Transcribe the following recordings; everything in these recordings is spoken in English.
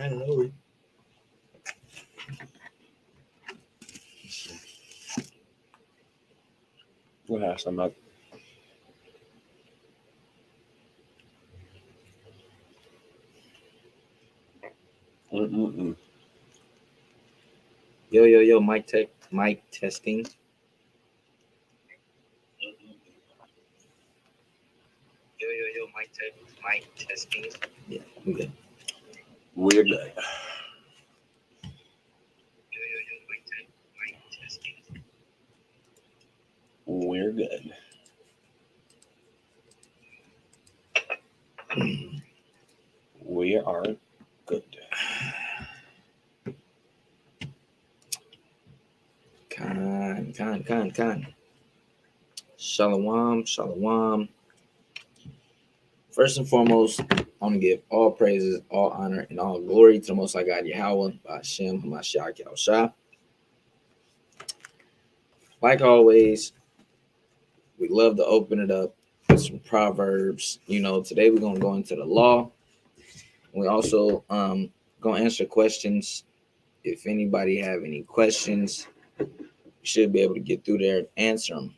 I know it. We'll have some up. Yo, mic testing. Yo, mic testing. Yeah, I'm good. We're good. Mic testing. We're good. We are good. Khan. Shalom. First and foremost, I want to give all praises, all honor, and all glory to the Most High God Yahweh, Ba'Shem Hamashiach Yahushua. Like always, we love to open it up with some Proverbs. Today we're going to go into the law. We also going to answer questions. If anybody have any questions, you should be able to get through there and answer them.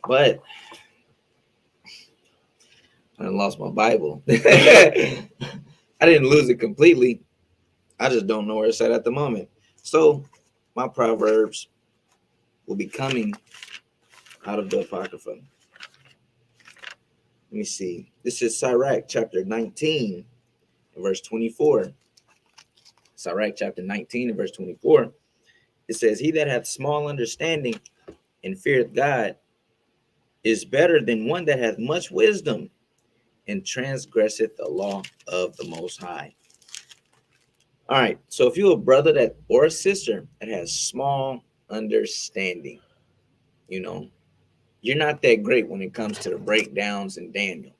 But I lost my Bible. I didn't lose it completely. I just don't know where it's at the moment. So my Proverbs will be coming out of the Apocrypha. Let me see. This is Sirach chapter 19, verse 24. Sirach chapter 19 and verse 24. It says, "He that hath small understanding and feareth God is better than one that hath much wisdom and transgresseth the law of the Most High." All right. So if you're a brother that or a sister that has small understanding, you're not that great when it comes to the breakdowns in Daniel.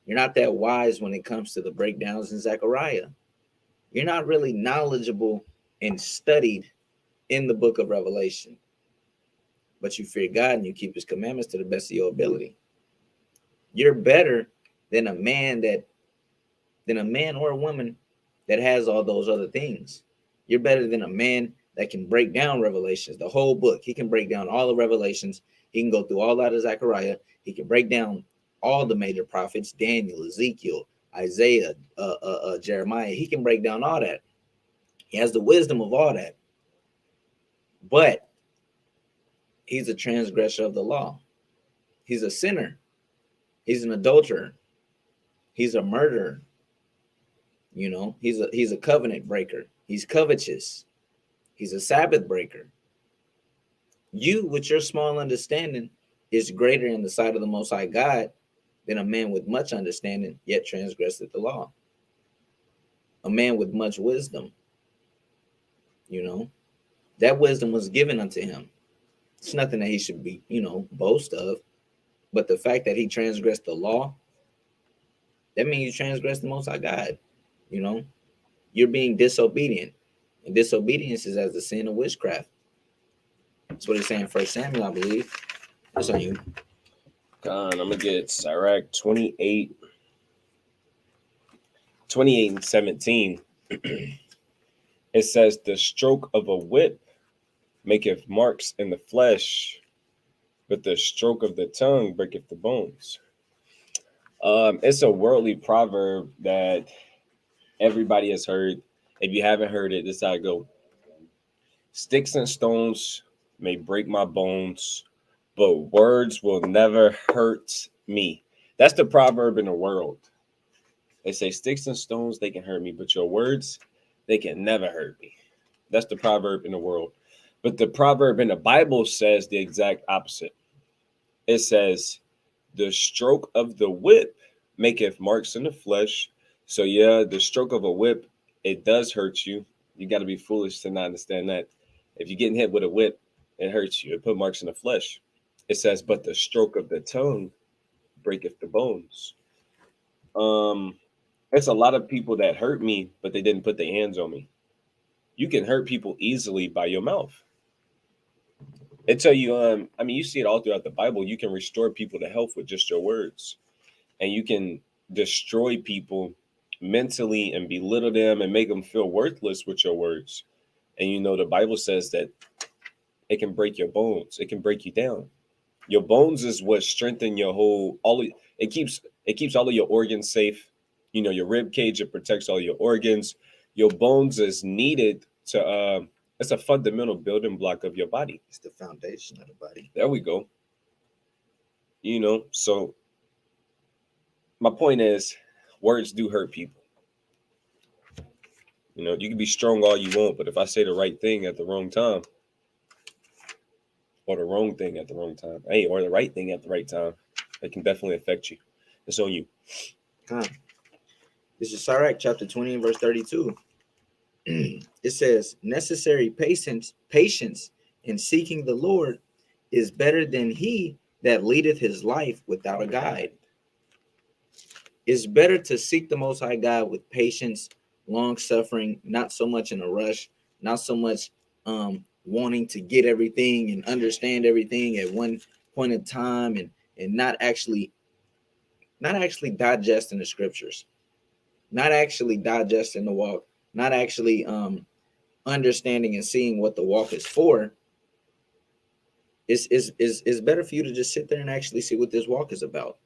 You're not that wise when it comes to the breakdowns in Zechariah. You're not really knowledgeable and studied in the book of Revelation. But you fear God and you keep his commandments to the best of your ability. You're better than a man or a woman that has all those other things. You're better than a man that can break down Revelations, the whole book. He can break down all the Revelations. He can go through all that of Zechariah. He can break down all the major prophets, Daniel, Ezekiel, Isaiah, Jeremiah. He can break down all that. He has the wisdom of all that. But he's a transgressor of the law. He's a sinner. He's an adulterer. He's a murderer. He's a covenant breaker. He's covetous. He's a Sabbath breaker. You, with your small understanding, is greater in the sight of the Most High God than a man with much understanding, yet transgresseth the law. A man with much wisdom, that wisdom was given unto him. It's nothing that he should be, boast of. But the fact that he transgressed the law, that means you transgress the Most High God. You're being disobedient. And disobedience is as the sin of witchcraft. That's what it's saying in 1 Samuel, I believe. That's on you. I'm going to get Sirach 28 and 17. It says, "The stroke of a whip maketh marks in the flesh, but the stroke of the tongue breaketh the bones." It's a worldly proverb that everybody has heard. If you haven't heard it, this is how it go. "Sticks and stones may break my bones, but words will never hurt me." That's the proverb in the world. They say sticks and stones, they can hurt me, but your words, they can never hurt me. That's the proverb in the world. But the proverb in the Bible says the exact opposite. It says, "The stroke of the whip maketh marks in the flesh." So yeah, the stroke of a whip, it does hurt you. You got to be foolish to not understand that. If you're getting hit with a whip, it hurts you. It put marks in the flesh. It says, "But the stroke of the tongue breaketh the bones." It's a lot of people that hurt me, but they didn't put their hands on me. You can hurt people easily by your mouth. It tell you, you see it all throughout the Bible. You can restore people to health with just your words, and you can destroy people mentally and belittle them and make them feel worthless with your words. And you know, the Bible says that it can break your bones. It can break you down. Your bones is what strengthen your whole it keeps all of your organs safe. You know, your rib cage, it protects all your organs. Your bones is needed to it's a fundamental building block of your body. It's the foundation of the body. There we go. You know, so my point is words do hurt people. You know, you can be strong all you want, but if I say the right thing at the wrong time, or the wrong thing at the wrong time, hey, or the right thing at the right time, it can definitely affect you. It's on you. This is Sirach chapter 20 and verse 32. It says, necessary patience in seeking the Lord is better than he that leadeth his life without a guide. It's better to seek the Most High God with patience, long suffering, not so much in a rush, not so much wanting to get everything and understand everything at one point in time, and not actually digesting the scriptures, not actually digesting the walk, not actually understanding and seeing what the walk is for. It's better for you to just sit there and actually see what this walk is about.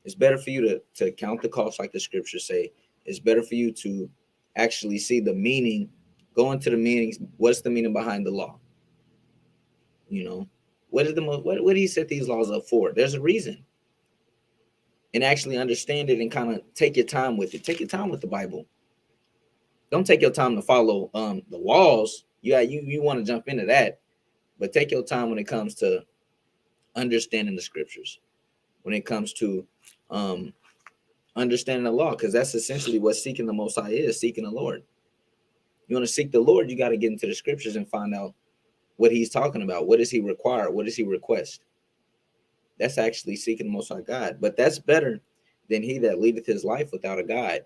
It's better for you to count the cost, like the scriptures say. It's better for you to actually see the meaning, go into the meanings. What's the meaning behind the law? You know, what do he set these laws up for? There's a reason. And actually understand it and kind of take your time with it. Take your time with the Bible. Don't take your time to follow the laws. You want to jump into that, but take your time when it comes to understanding the scriptures, when it comes to understanding the law, because that's essentially what seeking the Most High is, seeking the Lord. You want to seek the Lord, you got to get into the scriptures and find out what he's talking about. What does he require? What does he request? That's actually seeking the Most High God. But that's better than he that leadeth his life without a guide.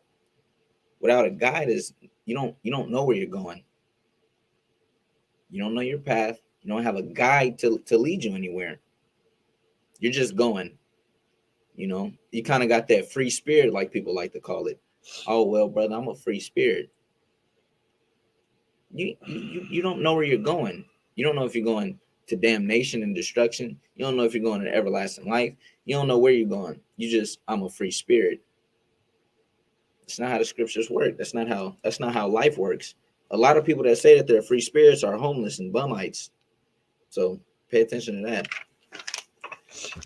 Without a guide is you don't know where you're going. You don't know your path. You don't have a guide to lead you anywhere. You're just going. You know, you kind of got that free spirit, like people like to call it. Oh, well, brother, I'm a free spirit. You don't know where you're going. You don't know if you're going to damnation and destruction. You don't know if you're going to everlasting life. You don't know where you're going. I'm a free spirit. It's not how the scriptures work. That's not how life works. A lot of people that say that they're free spirits are homeless and bumites. So pay attention to that.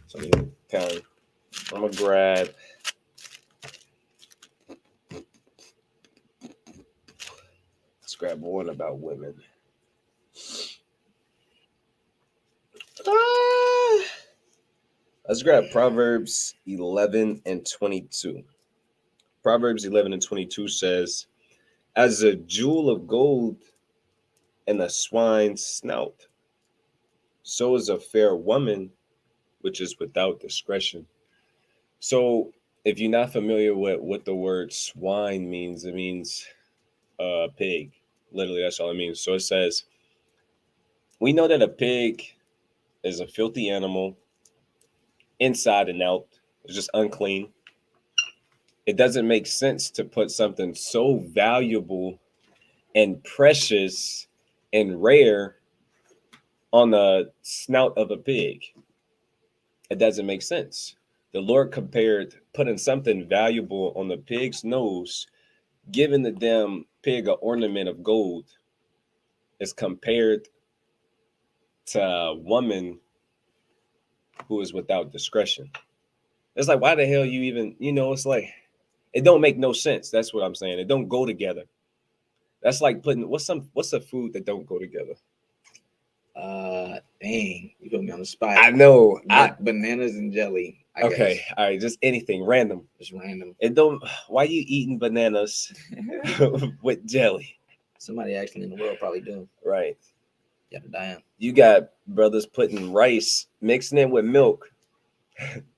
So I'm gonna grab. Let's grab one about women. Let's grab Proverbs 11 and 22. Proverbs 11 and 22 says, as a jewel of gold in a swine's snout, so is a fair woman which is without discretion. So if you're not familiar with what the word swine means, it means pig. Literally, that's all it means. So it says, we know that a pig is a filthy animal, inside and out. It's just unclean. It doesn't make sense to put something so valuable and precious and rare on the snout of a pig. It doesn't make sense. The Lord compared putting something valuable on the pig's nose, giving the damn pig an ornament of gold, is compared to a woman who is without discretion. It's like, why the hell you even, it's like, it don't make no sense. That's what I'm saying. It don't go together. That's like putting, what's a food that don't go together? Dang, you put me on the spot. I know. Bananas and jelly. I okay, guess. All right, just anything random. Just random. It don't. Why you eating bananas with jelly? Somebody actually in the world probably do. Right. You gotta die. You got brothers putting rice, mixing it with milk.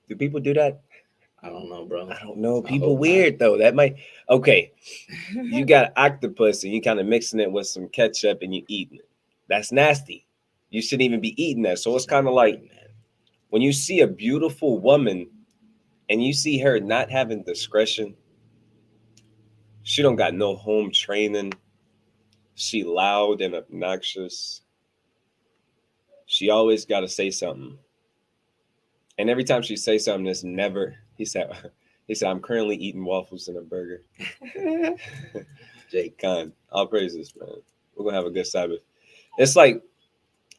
Do people do that? I don't know, bro. I don't know. People weird though. That might. Okay. You got octopus and you kind of mixing it with some ketchup and you eating it. That's nasty. You shouldn't even be eating that. So it's kind of like when you see a beautiful woman and you see her not having discretion, She don't got no home training. She loud and obnoxious. She always got to say something. And every time she say something, it's never, he said, I'm currently eating waffles and a burger. Jake. Khan, all praises, man. We're going to have a good Sabbath. It's like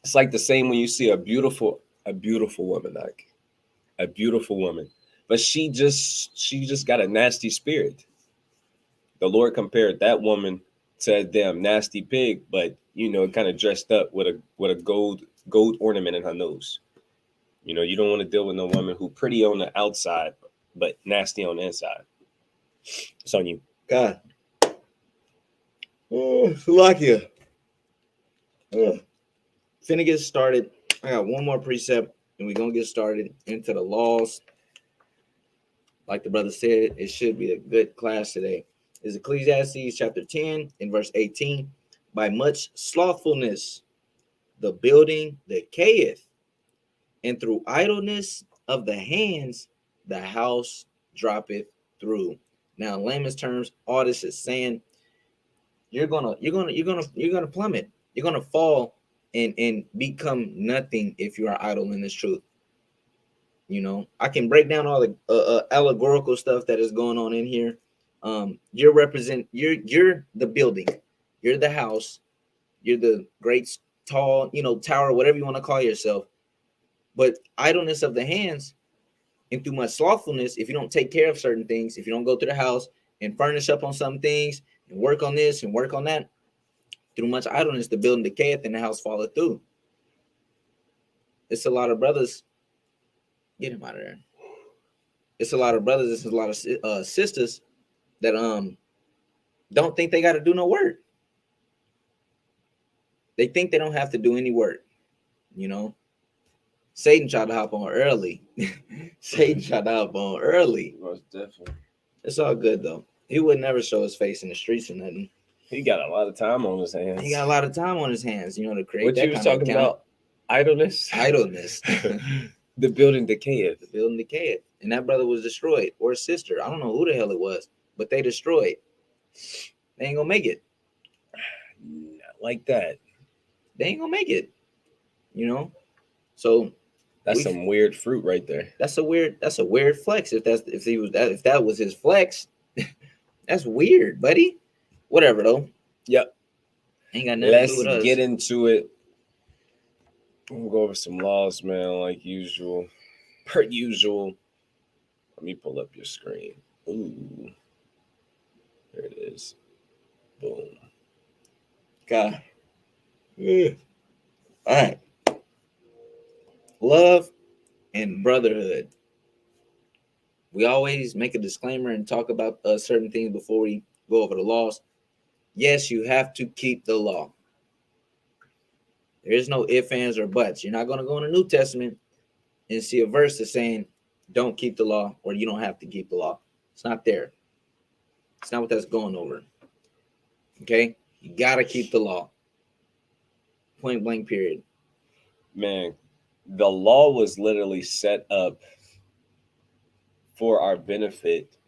the same when you see a beautiful woman, like a beautiful woman, but she just got a nasty spirit. The Lord compared that woman to a damn nasty pig, but kind of dressed up with a gold ornament in her nose. You don't want to deal with no woman who pretty on the outside, but nasty on the inside. It's on you. God. Oh, Slovakia. Finna get started. I got one more precept, and we're going to get started into the laws. Like the brother said, it should be a good class today. Is Ecclesiastes chapter 10 in verse 18. By much slothfulness, the building decayeth, and through idleness of the hands, the house droppeth through. Now, in layman's terms, all this is saying you're gonna plummet. You're gonna fall and become nothing if you are idle in this truth. I can break down all the allegorical stuff that is going on in here. You're the building, you're the house, you're the great tall, tower, whatever you want to call yourself. But idleness of the hands and through much slothfulness, if you don't take care of certain things, if you don't go to the house and furnish up on some things and work on this and work on that, through much idleness, the building decayeth and the house falleth through. It's a lot of brothers. Get him out of there. It's a lot of brothers. It's a lot of sisters that don't think they got to do no work. They think they don't have to do any work. Satan tried to hop on early. Satan tried to hop on early. Most definitely. It's all good though. He would never show his face in the streets or nothing. He got a lot of time on his hands. He got a lot of time on his hands, to create what that you was kind of talking account. about? Idleness. The building decayeth. The building decayeth. And that brother was destroyed, or sister. I don't know who the hell it was, but they destroyed. They ain't gonna make it. Not like that. They ain't gonna make it. So that's some weird fruit right there. That's a weird flex. If that was his flex, that's weird, buddy. Whatever though. Yep. Ain't got nothing to do with us. Let's get into it. We'll go over some laws, man, like usual. Per usual. Let me pull up your screen. Ooh. There it is. Boom. God. Yeah. All right. Love and brotherhood. We always make a disclaimer and talk about certain things before we go over the laws. Yes, you have to keep the law. There is no ifs, ands, or buts. You're not going to go in the New Testament and see a verse that's saying don't keep the law or you don't have to keep the law. It's not there. It's not what that's going over. Okay? You got to keep the law. Point blank, period. Man, the law was literally set up for our benefit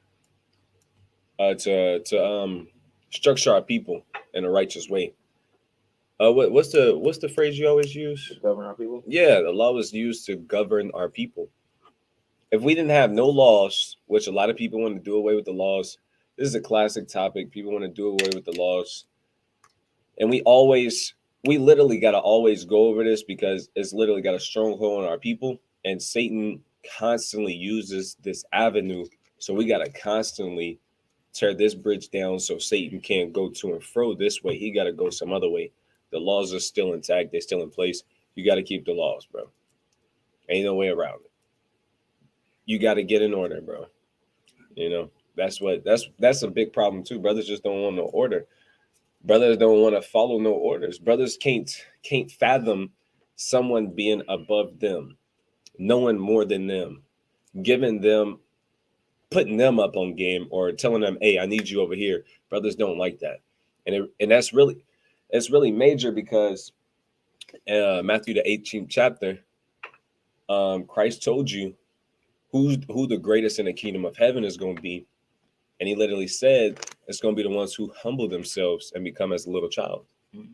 to structure our people in a righteous way. What's the phrase you always use? To govern our people? Yeah, the law was used to govern our people. If we didn't have no laws, which a lot of people want to do away with the laws, this is a classic topic. People want to do away with the laws. And we literally got to always go over this because it's literally got a stronghold on our people. And Satan constantly uses this avenue. So we got to constantly tear this bridge down so Satan can't go to and fro this way. He got to go some other way. The laws are still intact. They're still in place. You got to keep the laws, bro. Ain't no way around it. You got to get in order, bro. That's a big problem too. Brothers just don't want no order. Brothers don't want to follow no orders. Brothers can't fathom someone being above them, knowing more than them, putting them up on game or telling them, hey, I need you over here. Brothers don't like that. And that's really major because Matthew the 18th chapter, Christ told you who the greatest in the kingdom of heaven is going to be. And he literally said it's going to be the ones who humble themselves and become as a little child. Mhm.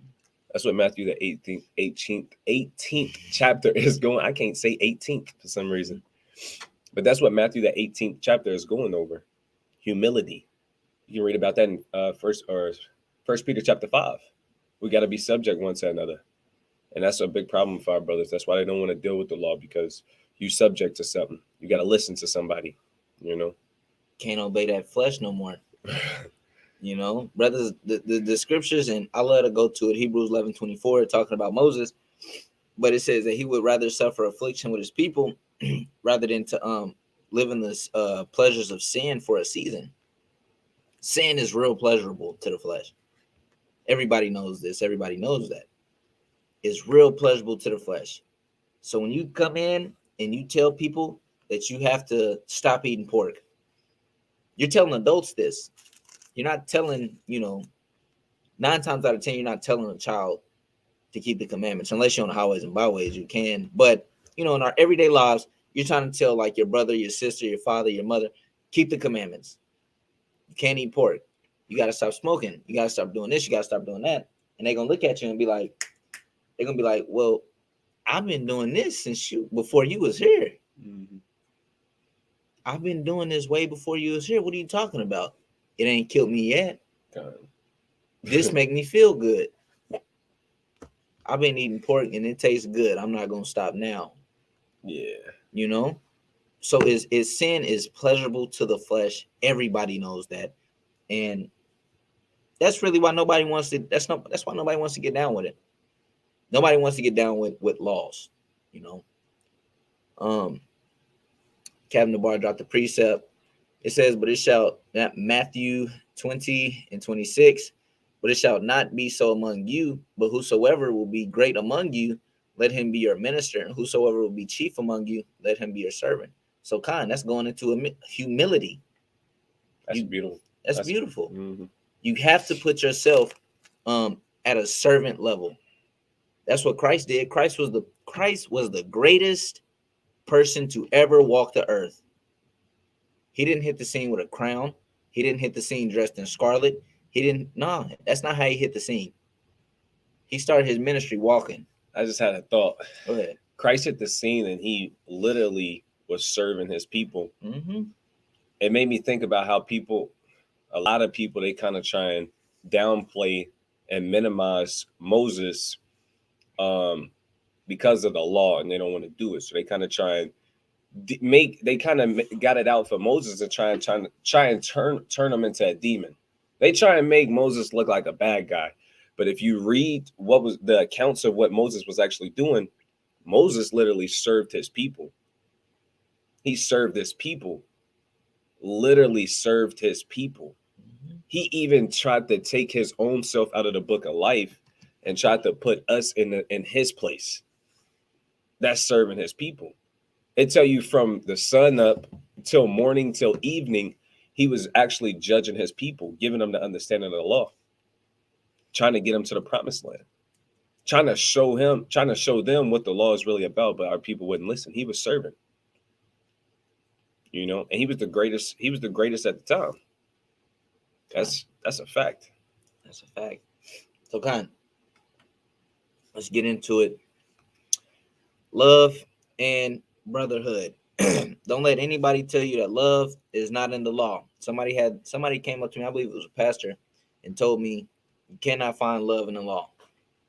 That's what Matthew the 18th chapter is going. I can't say 18th for some reason. But that's what Matthew the 18th chapter is going over. Humility. You can read about that in First Peter chapter 5. We got to be subject one to another. And that's a big problem for our brothers. That's why they don't want to deal with the law, because you subject to something. You got to listen to somebody, you know. Can't obey that flesh no more. You know, brothers, the scriptures, and I love to go to it. Hebrews 11:24, talking about Moses, but it says that he would rather suffer affliction with his people rather than to live in the pleasures of sin for a season. Sin is real pleasurable to the flesh. Everybody knows this. Everybody knows that. It's real pleasurable to the flesh. So when you come in and you tell people that you have to stop eating pork, you're telling adults this. You're not telling, 9 times out of 10, you're not telling a child to keep the commandments. Unless you're on the highways and byways, you can. But, in our everyday lives, you're trying to tell like your brother, your sister, your father, your mother, keep the commandments. You can't eat pork. You got to stop smoking. You got to stop doing this. You got to stop doing that. And they're going to look at you and be like, well, I've been doing this since before you was here. Mm-hmm. I've been doing this way before you was here. What are you talking about? It ain't killed me yet. This make me feel good. I've been eating pork and it tastes good. I'm not gonna stop now. Yeah. So is sin is pleasurable to the flesh. Everybody knows that, and that's really why nobody wants to. That's why nobody wants to get down with it. Nobody wants to get down with laws. Captain the Bar dropped the precept. It says, but it shall not, Matthew 20:26, but it shall not be so among you, but whosoever will be great among you, let him be your minister, and whosoever will be chief among you, let him be your servant. So that's going into humility. That's beautiful. That's beautiful. Mm-hmm. You have to put yourself at a servant level. That's what Christ did. Christ was the greatest person to ever walk the earth. He didn't hit the scene with a crown. He didn't hit the scene dressed in scarlet. That's not how he hit the scene. He started his ministry walking. I just had a thought. Go ahead. Christ hit the scene and he literally was serving his people. Mm-hmm. It made me think about how a lot of people, they kind of try and downplay and minimize Moses because of the law, and they don't want to do it. So they kind of try and got it out for Moses to try and turn him into a demon. They try and make Moses look like a bad guy. But if you read what was the accounts of what Moses was actually doing, Moses literally served his people. He served his people, literally served his people. Mm-hmm. He even tried to take his own self out of the book of life and tried to put us in his place. That's serving his people. It tell you from the sun up till morning till evening, he was actually judging his people, giving them the understanding of the law, trying to get them to the promised land, trying to show them what the law is really about, but our people wouldn't listen. He was serving, and he was the greatest. He was the greatest at the time. That's a fact. That's a fact. So, let's get into it. Love and brotherhood. Don't let anybody tell you that love is not in the law. Somebody came up to me, I believe it was a pastor, and told me you cannot find love in the law.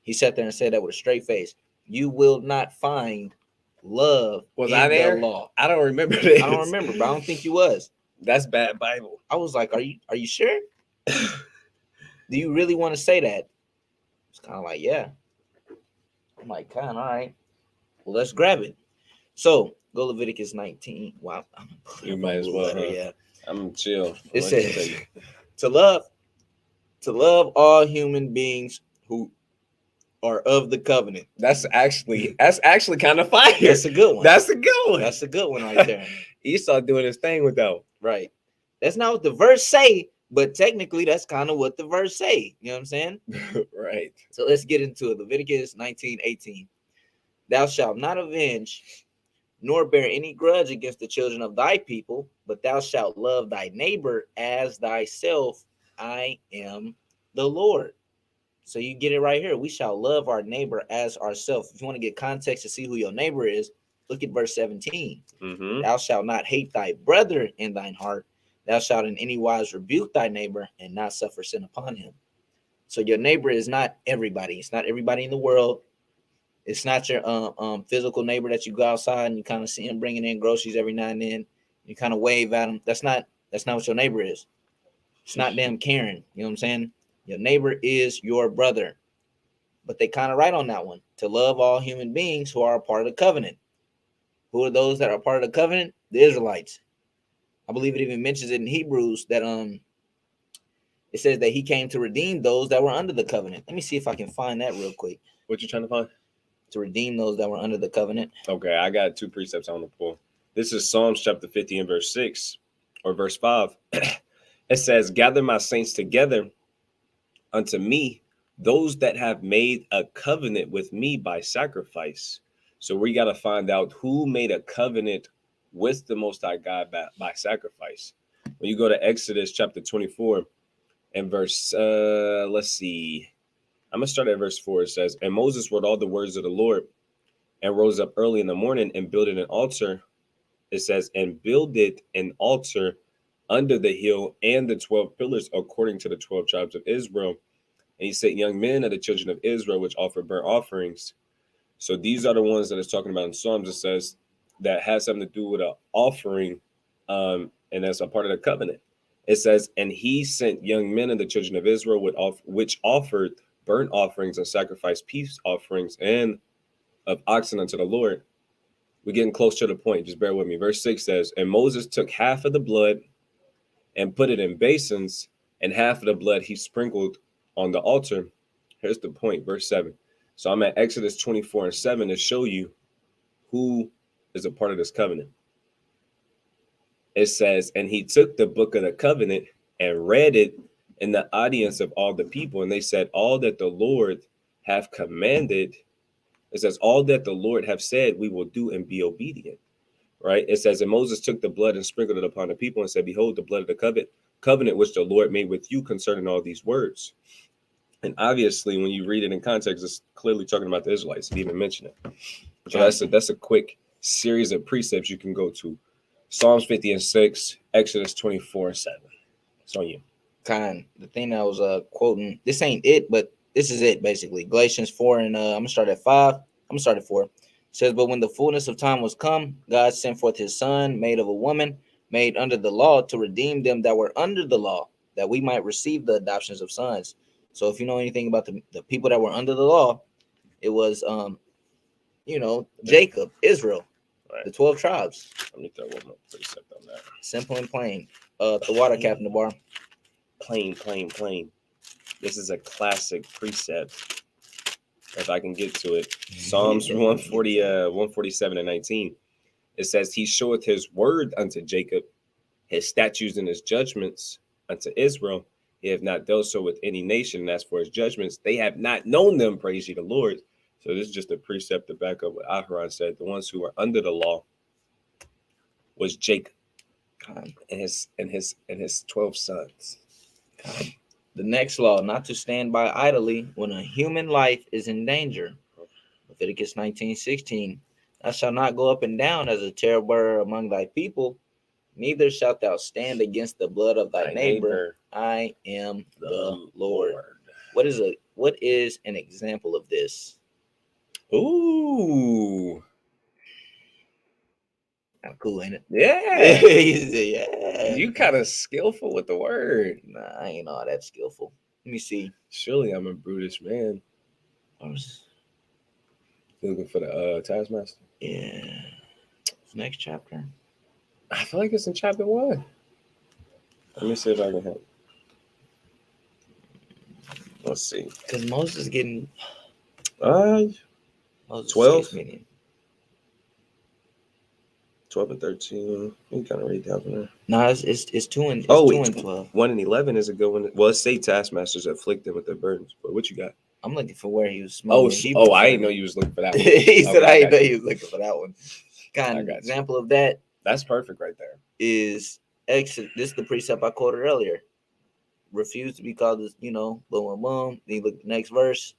He sat there and said that with a straight face. You will not find love in the law. I don't remember this. I don't remember, but I don't think you was. That's bad Bible. I was like, are you sure? Do you really want to say that? It's kind of like, yeah. I'm like, all right. Well, let's grab it. So go Leviticus 19. Wow. You might as well. Huh? Yeah. I'm chill. It says to love all human beings who are of the covenant. That's actually kind of fire. That's a good one. That's a good one. That's a good one right there. Esau doing his thing with that. Right. That's not what the verse say, but technically that's kind of what the verse say. You know what I'm saying? Right. So let's get into it. Leviticus 19:18. Thou shalt not avenge nor bear any grudge against the children of thy people, but thou shalt love thy neighbor as thyself. I am the Lord. So you get it right here. We shall love our neighbor as ourselves. If you want to get context to see who your neighbor is, look at verse 17. Mm-hmm. Thou shalt not hate thy brother in thine heart. Thou shalt in any wise rebuke thy neighbor and not suffer sin upon him. So your neighbor is not everybody. It's not everybody in the world. It's not your physical neighbor that you go outside and you kind of see him bringing in groceries every now and then. You kind of wave at him. That's not what your neighbor is. It's not them Karen. You know what I'm saying? Your neighbor is your brother. But they kind of right on that one. To love all human beings who are a part of the covenant. Who are those that are part of the covenant? The Israelites. I believe it even mentions it in Hebrews that it says that he came to redeem those that were under the covenant. Let me see if I can find that real quick. What you trying to find? To redeem those that were under the covenant. Okay, I got 2 precepts on the pull. This is Psalms chapter 50 and verse 6 or verse 5. It says, gather my saints together unto me, those that have made a covenant with me by sacrifice. So we got to find out who made a covenant with the Most High God by sacrifice. When you go to Exodus chapter 24 and verse, let's see. I'm going to start at verse 4. It says, and Moses wrote all the words of the Lord and rose up early in the morning and builded an altar. It says, and builded an altar under the hill and the 12 pillars according to the 12 tribes of Israel. And he said, young men of the children of Israel, which offer burnt offerings. So these are the ones that it's talking about in Psalms. It says that has something to do with an offering, and that's a part of the covenant. It says, and he sent young men of the children of Israel, which offered burnt offerings and sacrificed peace offerings and of oxen unto the Lord. We're getting close to the point. Just bear with me. Verse 6 says, and Moses took half of the blood and put it in basins, and half of the blood he sprinkled on the altar. Here's the point, verse 7. So I'm at Exodus 24 and 7 to show you who is a part of this covenant. It says, and he took the book of the covenant and read it in the audience of all the people. And they said, all that the Lord have commanded, it says, all that the Lord have said, we will do and be obedient. Right? It says, and Moses took the blood and sprinkled it upon the people and said, behold, the blood of the covenant which the Lord made with you concerning all these words. And obviously, when you read it in context, it's clearly talking about the Israelites. It even mentioned it. So that's a quick series of precepts you can go to. Psalms 50 and 6, Exodus 24 and 7. It's on you. The thing I was quoting, this ain't it, but this is it basically. Galatians 4 and I'm gonna start at 5. I'm gonna start at 4. It says, but when the fullness of time was come, God sent forth his son, made of a woman, made under the law, to redeem them that were under the law, that we might receive the adoptions of sons. So if you know anything about the people that were under the law, it was Jacob, Israel, right. The 12 tribes. Let me throw one more precept on that. Simple and plain. The water cap in the bar. Plain. This is a classic precept. If I can get to it. Psalms 147 and 19. It says, he showeth his word unto Jacob, his statutes and his judgments unto Israel. He have not dealt so with any nation. And as for his judgments, they have not known them. Praise ye the Lord. So this is just a precept to back up what Aharon said. The ones who were under the law was Jacob and his 12 sons. The next law, not to stand by idly when a human life is in danger. Leviticus 19:16. Thou shalt not go up and down as a terror among thy people, neither shalt thou stand against the blood of thy neighbor. I am the Lord. What is an example of this? Ooh. Cool, ain't it? Yeah. Yeah. You kind of skillful with the word. Nah, I ain't all that skillful. Let me see. Surely I'm a brutish man. You looking for the Taskmaster? Yeah. Next chapter. I feel like it's in chapter 1. Let me see if I can help. Let's see. Because Moses is getting 12? 12 and 13. You kind of read that one there. No, it's 2 and 12. 1 and 11 is a good one. Well, let's say taskmasters afflict them with their burdens. But what you got? I'm looking for where he was smoking. I didn't know you was looking for that one. He said I didn't know he was looking for that one. Kind I of got you. example of that That's perfect right there. is Exodus. This is the precept I quoted earlier. Refuse to be called, boom, boom, boom. Then you look at the next verse.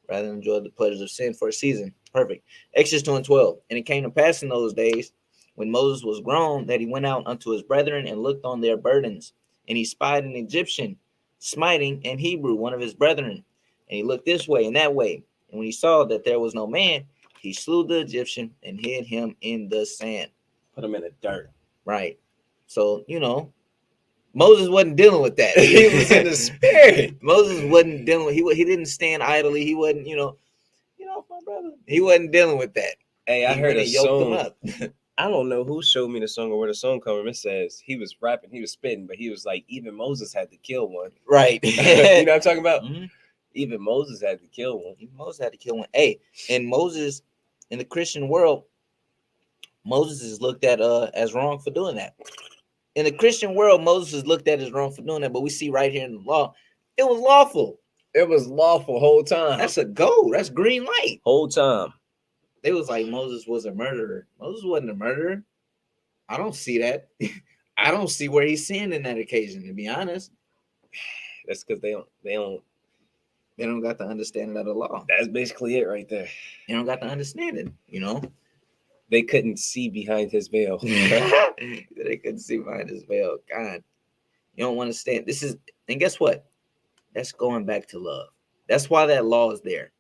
Rather than enjoy the pleasures of sin for a season. Perfect. Exodus 2:12. And it came to pass in those days, when Moses was grown, that he went out unto his brethren and looked on their burdens. And he spied an Egyptian smiting an Hebrew, one of his brethren. And he looked this way and that way. And when he saw that there was no man, he slew the Egyptian and hid him in the sand. Put him in the dirt. Right. So, Moses wasn't dealing with that. He was in the spirit. Moses wasn't dealing with, he didn't stand idly. He wasn't, my brother. He wasn't dealing with that. Hey, I heard a yoked him song. up. I don't know who showed me the song or where the song come from. It says he was rapping, he was spitting, but he was like, even Moses had to kill one. Right. You know what I'm talking about? Mm-hmm. Even Moses had to kill one. Even Moses had to kill one. Hey, and Moses, in the Christian world, Moses is looked at as wrong for doing that. In the Christian world, Moses is looked at as wrong for doing that, but we see right here in the law, it was lawful. It was lawful whole time. That's a go. That's green light. Whole time. They was like Moses was a murderer. Moses wasn't a murderer. I don't see that. I don't see where he's sinned in that occasion, to be honest. That's because they don't got the understanding of the law. That's basically it right there. They don't got the understanding, They couldn't see behind his veil. They couldn't see behind his veil. God, you don't understand. And guess what? That's going back to love. That's why that law is there.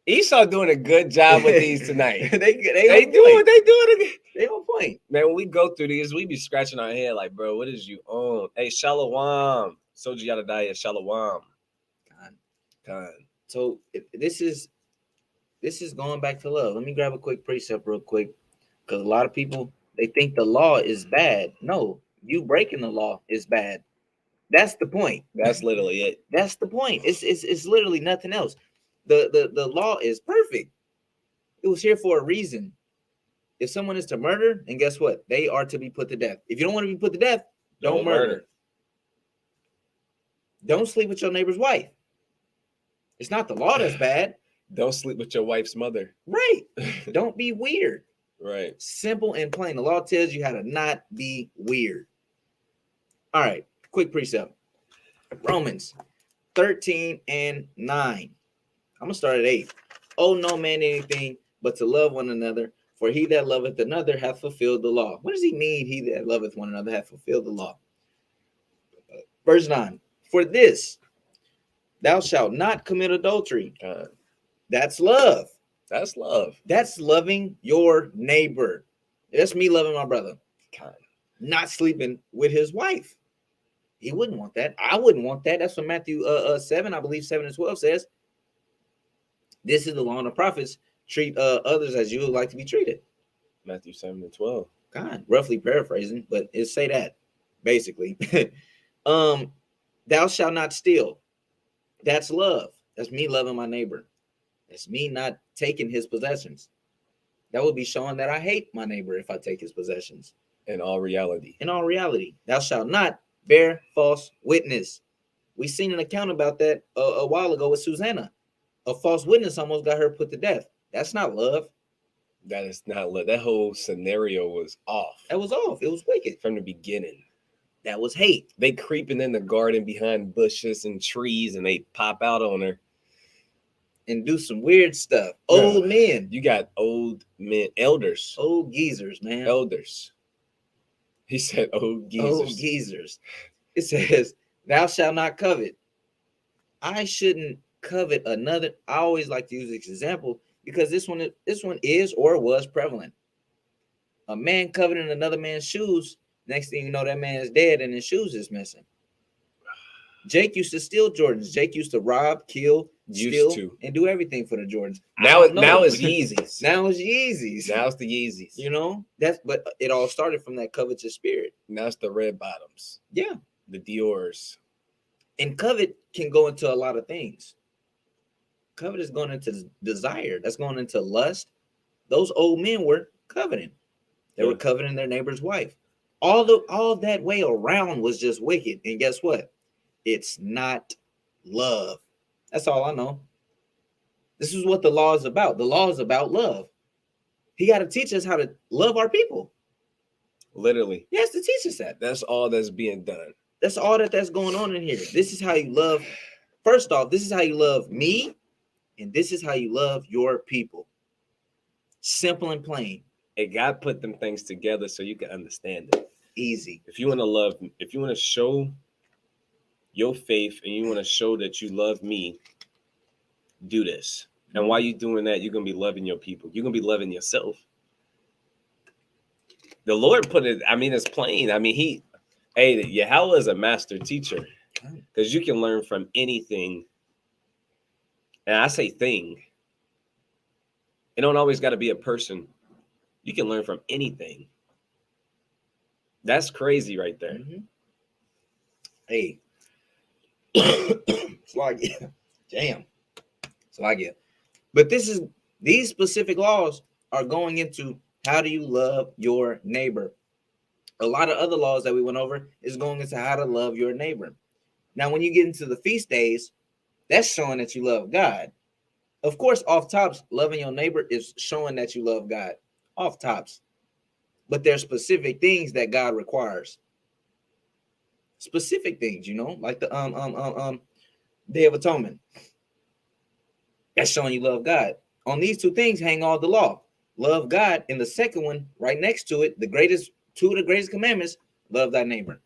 Esau doing a good job with these tonight. they do it. They on point. Man, when we go through these, we be scratching our head like, bro, what is you on? Hey, Shalom. Soji Yadadaya, Shalom. God. So this is going back to love. Let me grab a quick precept real quick, because a lot of people, they think the law is bad. No, you breaking the law is bad. That's the point. That's literally it. That's the point. It's literally nothing else. The law is perfect. It was here for a reason. If someone is to murder, and guess what? They are to be put to death. If you don't want to be put to death, don't murder. Don't sleep with your neighbor's wife. It's not the law that's bad. Don't sleep with your wife's mother. Right. Don't be weird. Right. Simple and plain. The law tells you how to not be weird. All right. Quick precept. Romans 13:9. I'm going to start at 8. Owe no man anything but to love one another, for he that loveth another hath fulfilled the law. What does he mean? He that loveth one another hath fulfilled the law. Verse 9. For this, thou shalt not commit adultery. That's love. That's love. That's loving your neighbor. That's me loving my brother. Not sleeping with his wife. He wouldn't want that. I wouldn't want that. That's what Matthew 7, I believe 7:12 says. This is the law and the prophets. Treat others as you would like to be treated. Matthew 7:12. God, roughly paraphrasing, but it say that basically. Thou shalt not steal. That's love. That's me loving my neighbor. That's me not taking his possessions. That would be showing that I hate my neighbor if I take his possessions. In all reality. Thou shalt not bear false witness. We seen an account about that a while ago with Susanna. A false witness almost got her put to death. That's not love. That is not love. That whole scenario was off. That was off. It was wicked. From the beginning. That was hate. They creeping in the garden behind bushes and trees, and they pop out on her. And do some weird stuff. Old men. You got old men, elders. Old geezers, man. Elders. He said old geezers. Old geezers. It says, thou shalt not covet. I shouldn't covet another. I always like to use this example because this one is or was prevalent. A man coveting another man's shoes. Next thing you know, that man is dead and his shoes is missing. Jake used to steal Jordans. Jake used to rob, kill, steal, and do everything for the Jordans. Now it's Yeezys. Now it's Yeezys. Now it's the Yeezys. But it all started from that covetous spirit. Now it's the red bottoms. Yeah. The Dior's. And covet can go into a lot of things. Covet is going into desire. That's going into lust. Those old men were coveting. They were coveting their neighbor's wife. All that way around was just wicked. And guess what? It's not love. That's all I know. This is what the law is about. The law is about love. He got to teach us how to love our people. Literally. He has to teach us that. That's all that's being done. That's all that's going on in here. This is how you love. First off, this is how you love me, and this is how you love your people. Simple and plain. And God put them things together so you can understand it. Easy. If you want to love, if you want to show your faith and you want to show that you love me, do this. And while you're doing that, you're going to be loving your people. You're going to be loving yourself. The Lord put it, I mean, it's plain. I mean, Yahweh is a master teacher because you can learn from anything. And I say thing. It don't always got to be a person. You can learn from anything. That's crazy right there. Mm-hmm. Hey. So I get. Damn. So I get. But these specific laws are going into how do you love your neighbor. A lot of other laws that we went over is going into how to love your neighbor. Now, when you get into the feast days, that's showing that you love God. Of course, off tops, loving your neighbor is showing that you love God. Off tops. But there's specific things that God requires. Specific things, like the Day of Atonement. That's showing you love God. On these two things hang all the law. Love God, and the second one, right next to it, two of the greatest commandments, love thy neighbor.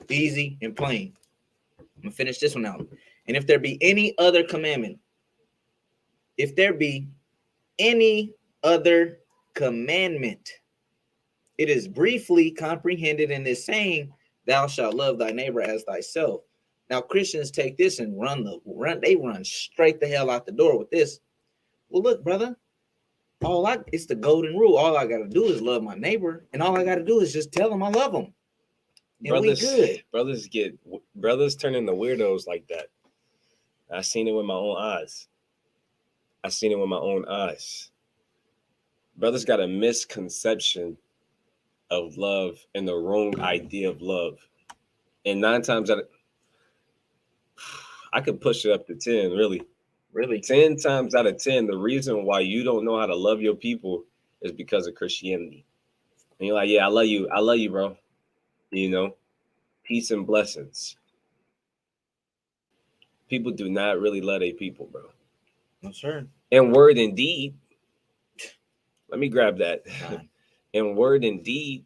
Easy and plain. I'm gonna finish this one out. And if there be any other commandment, it is briefly comprehended in this saying, thou shalt love thy neighbor as thyself. Now Christians take this and they run straight the hell out the door with this. Well, look, brother, it's the golden rule. All I got to do is love my neighbor, and all I got to do is just tell them I love them. And we good. Brothers turn into weirdos like that. I seen it with my own eyes. Brothers got a misconception of love and the wrong idea of love. And 9 times out of I could push it up to 10, really. 10 times out of 10, the reason why you don't know how to love your people is because of Christianity. And you're like, yeah, I love you, bro. Peace and blessings. People do not really love their people, bro. No, sir. In word and deed. Let me grab that. In word and deed.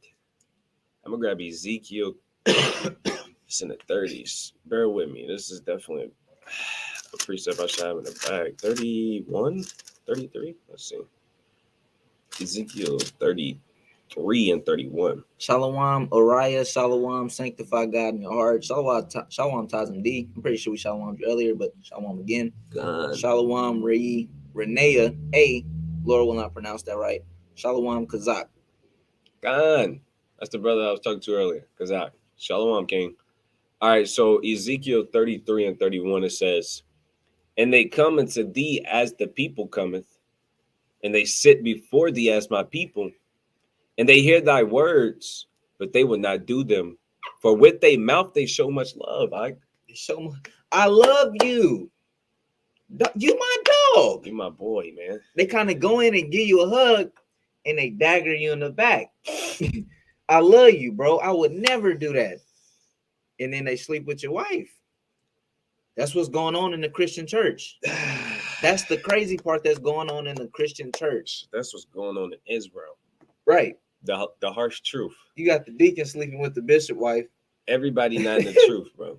I'm going to grab Ezekiel. It's in the 30s. Bear with me. This is definitely a precept I should have in the bag. 31? 33? Let's see. Ezekiel 33 and 31. Shalom, Uriah. Shalom, sanctify God in your heart. Shalom, Tazim D. I'm pretty sure we shalom earlier, but shalom again. God. Shalom, Renea A. Lord will not pronounce that right. Shalom, Kazak. God. That's the brother I was talking to earlier. Kazak. Shalom, King. All right, so Ezekiel 33 and 31, it says, and they come unto thee as the people cometh, and they sit before thee as my people, and they hear thy words, but they will not do them. For with their mouth they show much love. I love you. You my dog. You my boy, man. They kind of go in and give you a hug, and they dagger you in the back. I love you, bro. I would never do that. And then they sleep with your wife. That's what's going on in the Christian church. That's the crazy part that's going on in the Christian church. That's what's going on in Israel. Right. The harsh truth. You got the deacon sleeping with the bishop wife. Everybody not in the truth, bro.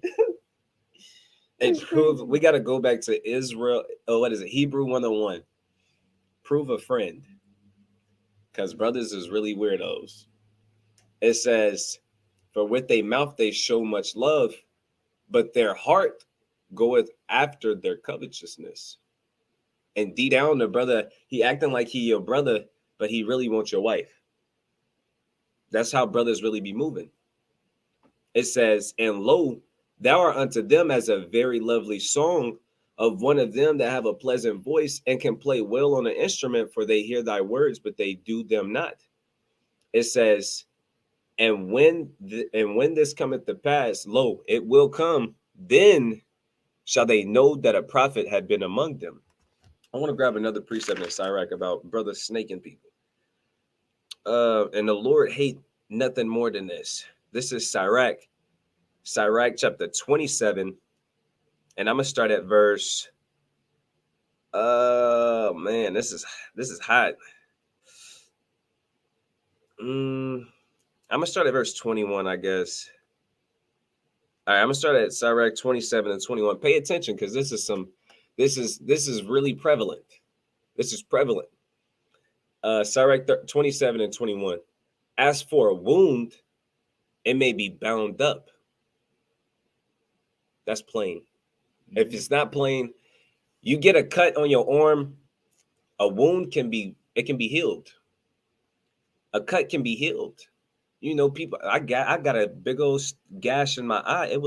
We got to go back to Israel. Oh, what is it? Hebrew 101. Prove a friend. Because brothers is really weirdos. It says, for with their mouth they show much love, but their heart goeth after their covetousness. And deep down, the brother, he acting like he your brother, but he really wants your wife. That's how brothers really be moving. It says, and lo, thou art unto them as a very lovely song of one of them that have a pleasant voice and can play well on an instrument, for they hear thy words, but they do them not. It says, and when this cometh to pass, lo, it will come, then shall they know that a prophet had been among them. I want to grab another precept in Sirach about brothers snaking people. And the Lord hate nothing more than this. This is Sirach chapter 27. And I'm gonna start at verse. Man, this is hot. I'm gonna start at verse 21, I guess. All right, I'm gonna start at Sirach 27 and 21. Pay attention, because this is really prevalent. This is prevalent. Sirach 27 and 21. As for a wound, it may be bound up. That's plain. If it's not plain, you get a cut on your arm, a wound can be healed. A cut can be healed. You know, people, I got a big old gash in my eye.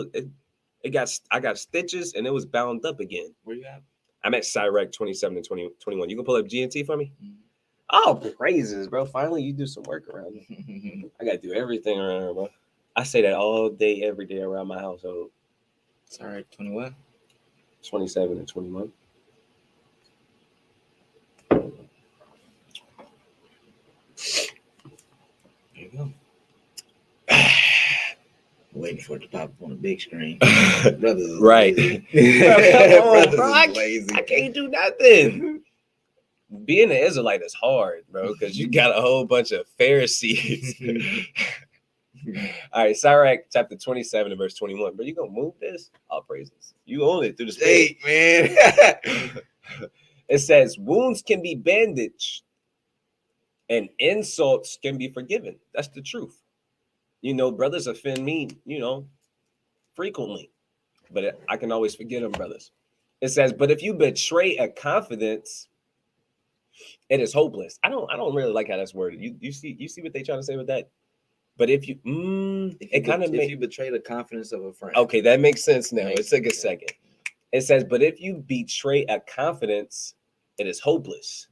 I got stitches and it was bound up again. Where you at? I'm at Sirach 27 and 21. You can pull up GNT for me? Mm-hmm. Oh, praises, bro. Finally, you do some work around me. I got to do everything around here, bro. I say that all day, every day around my household. Sirach 21? 27 and 21. There you go. Waiting for it to pop up on the big screen. Brothers is right. Lazy. Bro, I can't do nothing. Being an Israelite is hard, bro, because you got a whole bunch of Pharisees. All right, Sirach chapter 27 and verse 21. Bro, you gonna move this? All praises. You own it through the spirit, man. It says, wounds can be bandaged and insults can be forgiven. That's the truth. You know, brothers offend me, you know, frequently, but I can always forgive them, brothers. It says, but if you betray a confidence, it is hopeless. I don't really like how that's worded. You see what they trying to say with that? But if you, if you betray the confidence of a friend. Okay, that makes sense now. It took a second. It says, but if you betray a confidence, it is hopeless.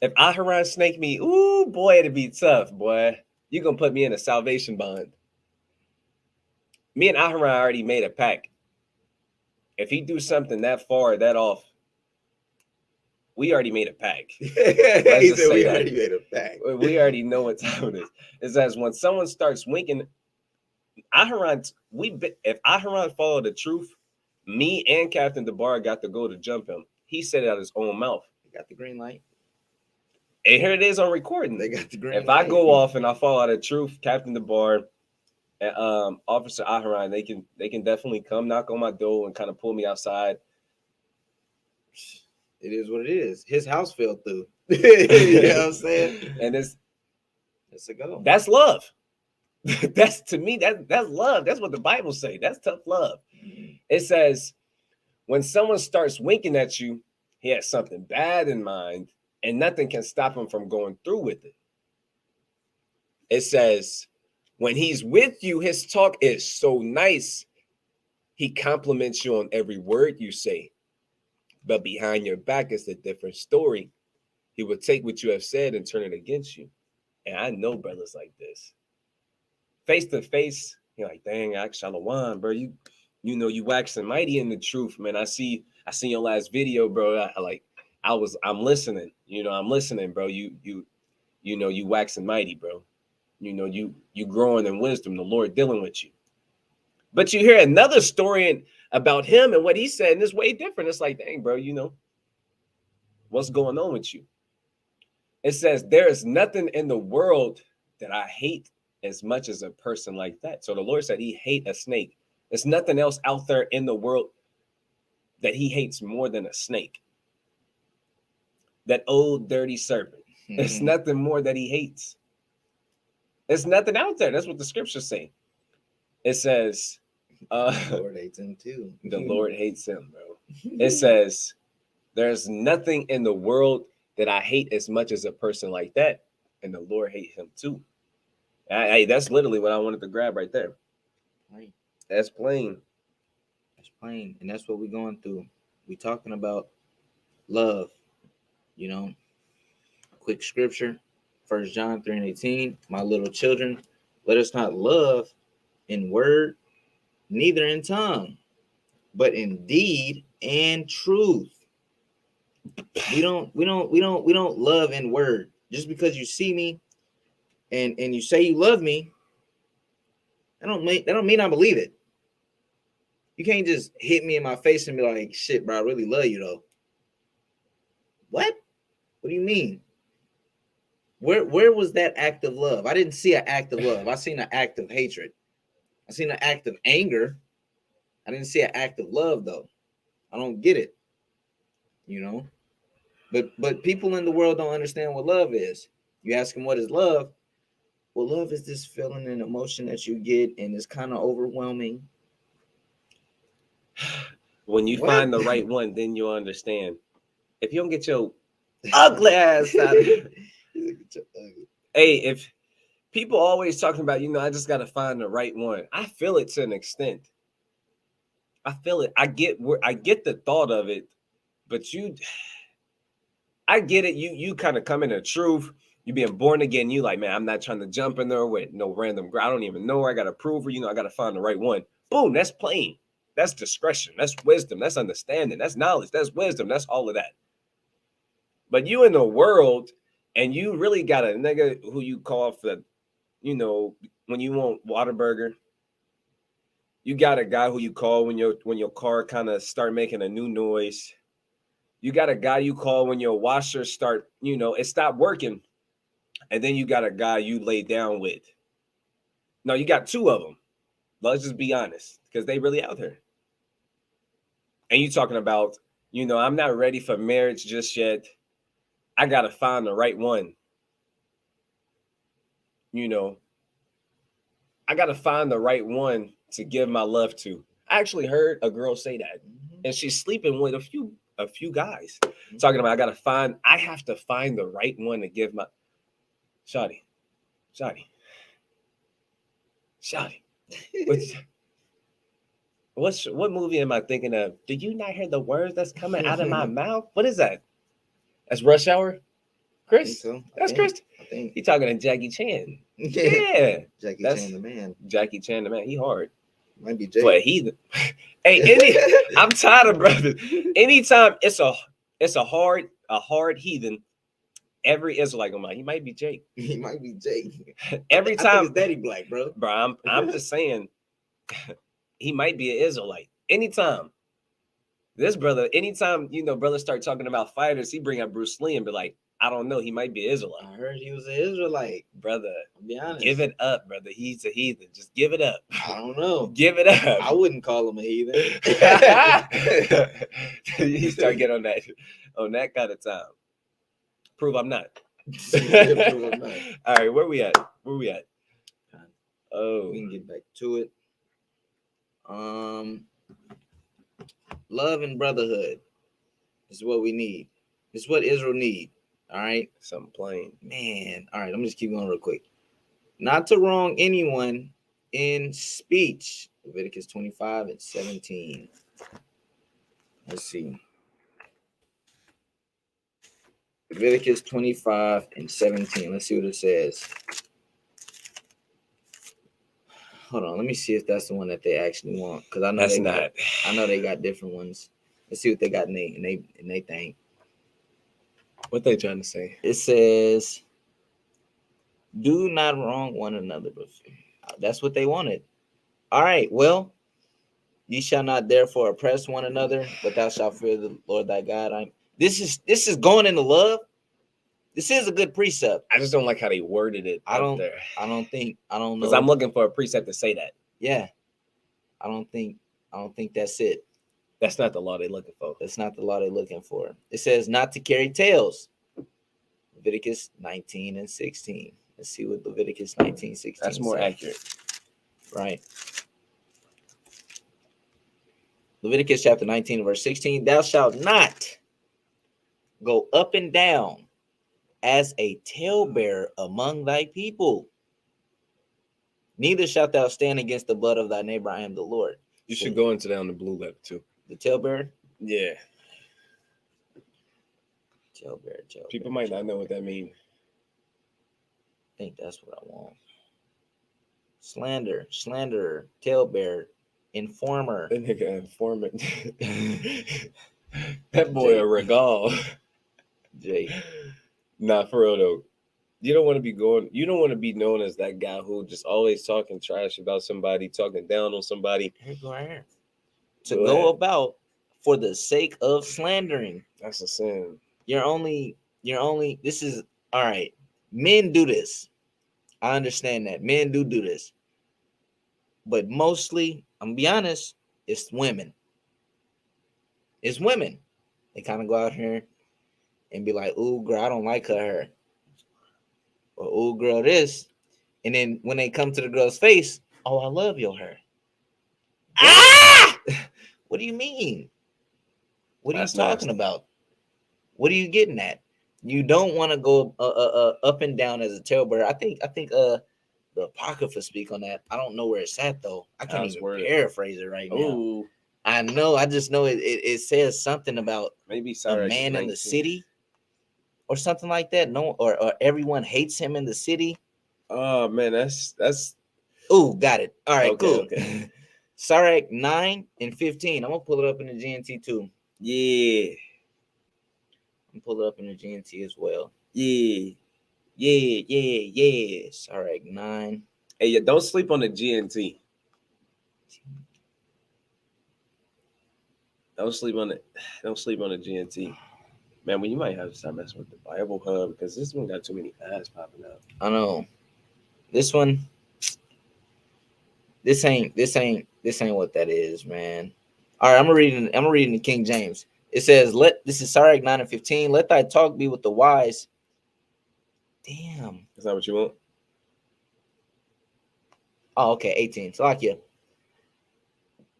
If Aharon snake me, ooh, boy, it'd be tough, boy. You're going to put me in a salvation bond. Me and Aharon already made a pact. If he do something that far, that off, we already made a pact. He said we already made a pact. We already know what time it is. It says when someone starts winking, Aharon, if Aharon followed the truth, me and Captain DeBar got to go to jump him. He said it out of his own mouth. He got the green light. And here it is on recording. They got the green if light. I go off and I fall out of truth, Captain DeBar and Officer Aharon, they can definitely come knock on my door and kind of pull me outside. It is what it is. His house fell through. You know what I'm saying? And it's a go. That's love. That's to me, that's love. That's what the Bible say. That's tough love. It says when someone starts winking at you, he has something bad in mind, and nothing can stop him from going through with it. It says when he's with you, his talk is so nice. He compliments you on every word you say. But behind your back is a different story. He will take what you have said and turn it against you. And I know brothers like this. Face to face, you're like, dang, Shalom, bro. You know, you waxing mighty in the truth, man. I seen your last video, bro. I'm listening. You know, I'm listening, bro. You know, you waxing mighty, bro. You know, you growing in wisdom, the Lord dealing with you. But you hear another story about him and what he said, and it's way different. It's like, dang, bro, you know, what's going on with you? It says, there is nothing in the world that I hate as much as a person like that. So the Lord said he hate a snake. There's nothing else out there in the world that he hates more than a snake. That old dirty serpent. There's nothing more that he hates. There's nothing out there. That's what the scriptures say. It says, the Lord hates him too. The Lord hates him, bro. It says, there's nothing in the world that I hate as much as a person like that. And the Lord hates him too. Hey, that's literally what I wanted to grab right there. Right. That's plain. That's plain. And that's what we're going through. We're talking about love. You know, quick scripture, 1 John 3:18. My little children, let us not love in word, neither in tongue, but in deed and truth. We don't love in word. Just because you see me and you say you love me, that don't mean I believe it. You can't just hit me in my face and be like, shit, bro, I really love you though. What? What do you mean? Where was that act of love? I didn't see an act of love. I seen an act of hatred. I seen an act of anger. I didn't see an act of love though. I don't get it. You know? But people in the world don't understand what love is. You ask them what is love? Well, love is this feeling and emotion that you get, and it's kind of overwhelming. When you What? find the right one, then you'll understand. If you don't get your ugly ass out of here. Hey, if people always talking about, I just got to find the right one. I feel it to an extent. I feel it. I get the thought of it, but I get it. You kind of come in the truth. You being born again. You like, man, I'm not trying to jump in there with no random girl. I don't even know her. I got to prove her. I got to find the right one. Boom. That's plain. That's discretion. That's wisdom. That's understanding. That's knowledge. That's wisdom. That's all of that. But you in the world, and you really got a nigga who you call for, when you want Whataburger. You got a guy who you call when your car kind of start making a new noise. You got a guy you call when your washer start, it stopped working. And then you got a guy you lay down with. No, you got two of them. Let's just be honest, because they really out there. And you talking about, I'm not ready for marriage just yet. I got to find the right one. I got to find the right one to give my love to. I actually heard a girl say that. And she's sleeping with a few guys. Talking about I have to find the right one to give my Shawty. What movie am I thinking of? Do you not hear the words that's coming out of my mouth? What is that? That's Rush Hour? Chris? So. That's Chris. I think. He talking to Jackie Chan. Yeah. Jackie Chan the man. Jackie Chan the man. He hard. Might be Jay. But hey, I'm tired of brothers. Anytime it's a hard heathen, every Israelite gonna he might be Jake. He might be Jake. Every time I think his daddy black, bro. Bro, I'm just saying he might be an Israelite. Anytime. This brother, anytime brothers start talking about fighters, he bring up Bruce Lee and be like, I don't know, he might be Israelite. I heard he was an Israelite. Brother, I'll be honest. Give it up, brother. He's a heathen. Just give it up. I don't know. Give it up. I wouldn't call him a heathen. You start getting on that kind of time. Prove I'm not. Prove I'm not. All right, where we at? Oh, we can get back to it. Love and brotherhood is what we need. It's what Israel need. All right. Something plain. Man. All right. Let me just keep going real quick. Not to wrong anyone in speech. Leviticus 25 and 17. Let's see. Leviticus 25 and 17. Let's see what it says. Hold on. Let me see if that's the one that they actually want. Because I know that's not. I know they got different ones. Let's see what they got in they think. What they trying to say? It says, do not wrong one another. That's what they wanted. All right. Well, ye shall not therefore oppress one another, but thou shalt fear the Lord thy God. This is going into love. This is a good precept. I just don't like how they worded it. I don't know. Because I'm looking for a precept to say that. Yeah. I don't think that's it. That's not the law they're looking for. That's not the law they're looking for. It says not to carry tales. Leviticus 19 and 16. Let's see what Leviticus 19, 16 That's more accurate. Right. Leviticus chapter 19, verse 16. Thou shalt not go up and down as a talebearer among thy people. Neither shalt thou stand against the blood of thy neighbor. I am the Lord. You should go into that on the blue letter too. The talebearer? Yeah. Talebearer. People might not know what that means. I think that's what I want. Slanderer, talebearer, informer. That nigga informant. That boy a regal. Jay. Nah, for real though. You don't want to be known as that guy who just always talking trash about somebody, talking down on somebody. Here you go right here. To go about for the sake of slandering. That's a sin. You're only this is all right. Men do this. I understand that. Men do this. But mostly, I'm gonna be honest, it's women. It's women. They kind of go out here and be like, ooh, girl, I don't like her. Or ooh, girl, this. And then when they come to the girl's face, oh, I love your hair. Ah! What do you mean? What are you talking about? What are you getting at? You don't want to go up and down as a tailbearer. I think the Apocrypha speak on that. I don't know where it's at though. I can't even paraphrase it right now. I know. I just know it says something about maybe a man in the city or something like that. No, or everyone hates him in the city. Oh man, that's. Oh, got it. All right, okay, cool. Okay. Sirach 9 and 15. I'm gonna pull it up in the GNT too. Yeah. I'm pull it up in the GNT as well. Yeah. Sirach 9. Hey, yeah, don't sleep on the GNT. Don't sleep on the GNT. Man, well, you might have to start messing with the Bible Hub because this one got too many ads popping up. I know. This one. This ain't what that is, man. All right, I'm reading the King James. It says, this is Sirach 9 and 15. Let thy talk be with the wise. Damn. Is that what you want? Oh, okay, 18. So like you.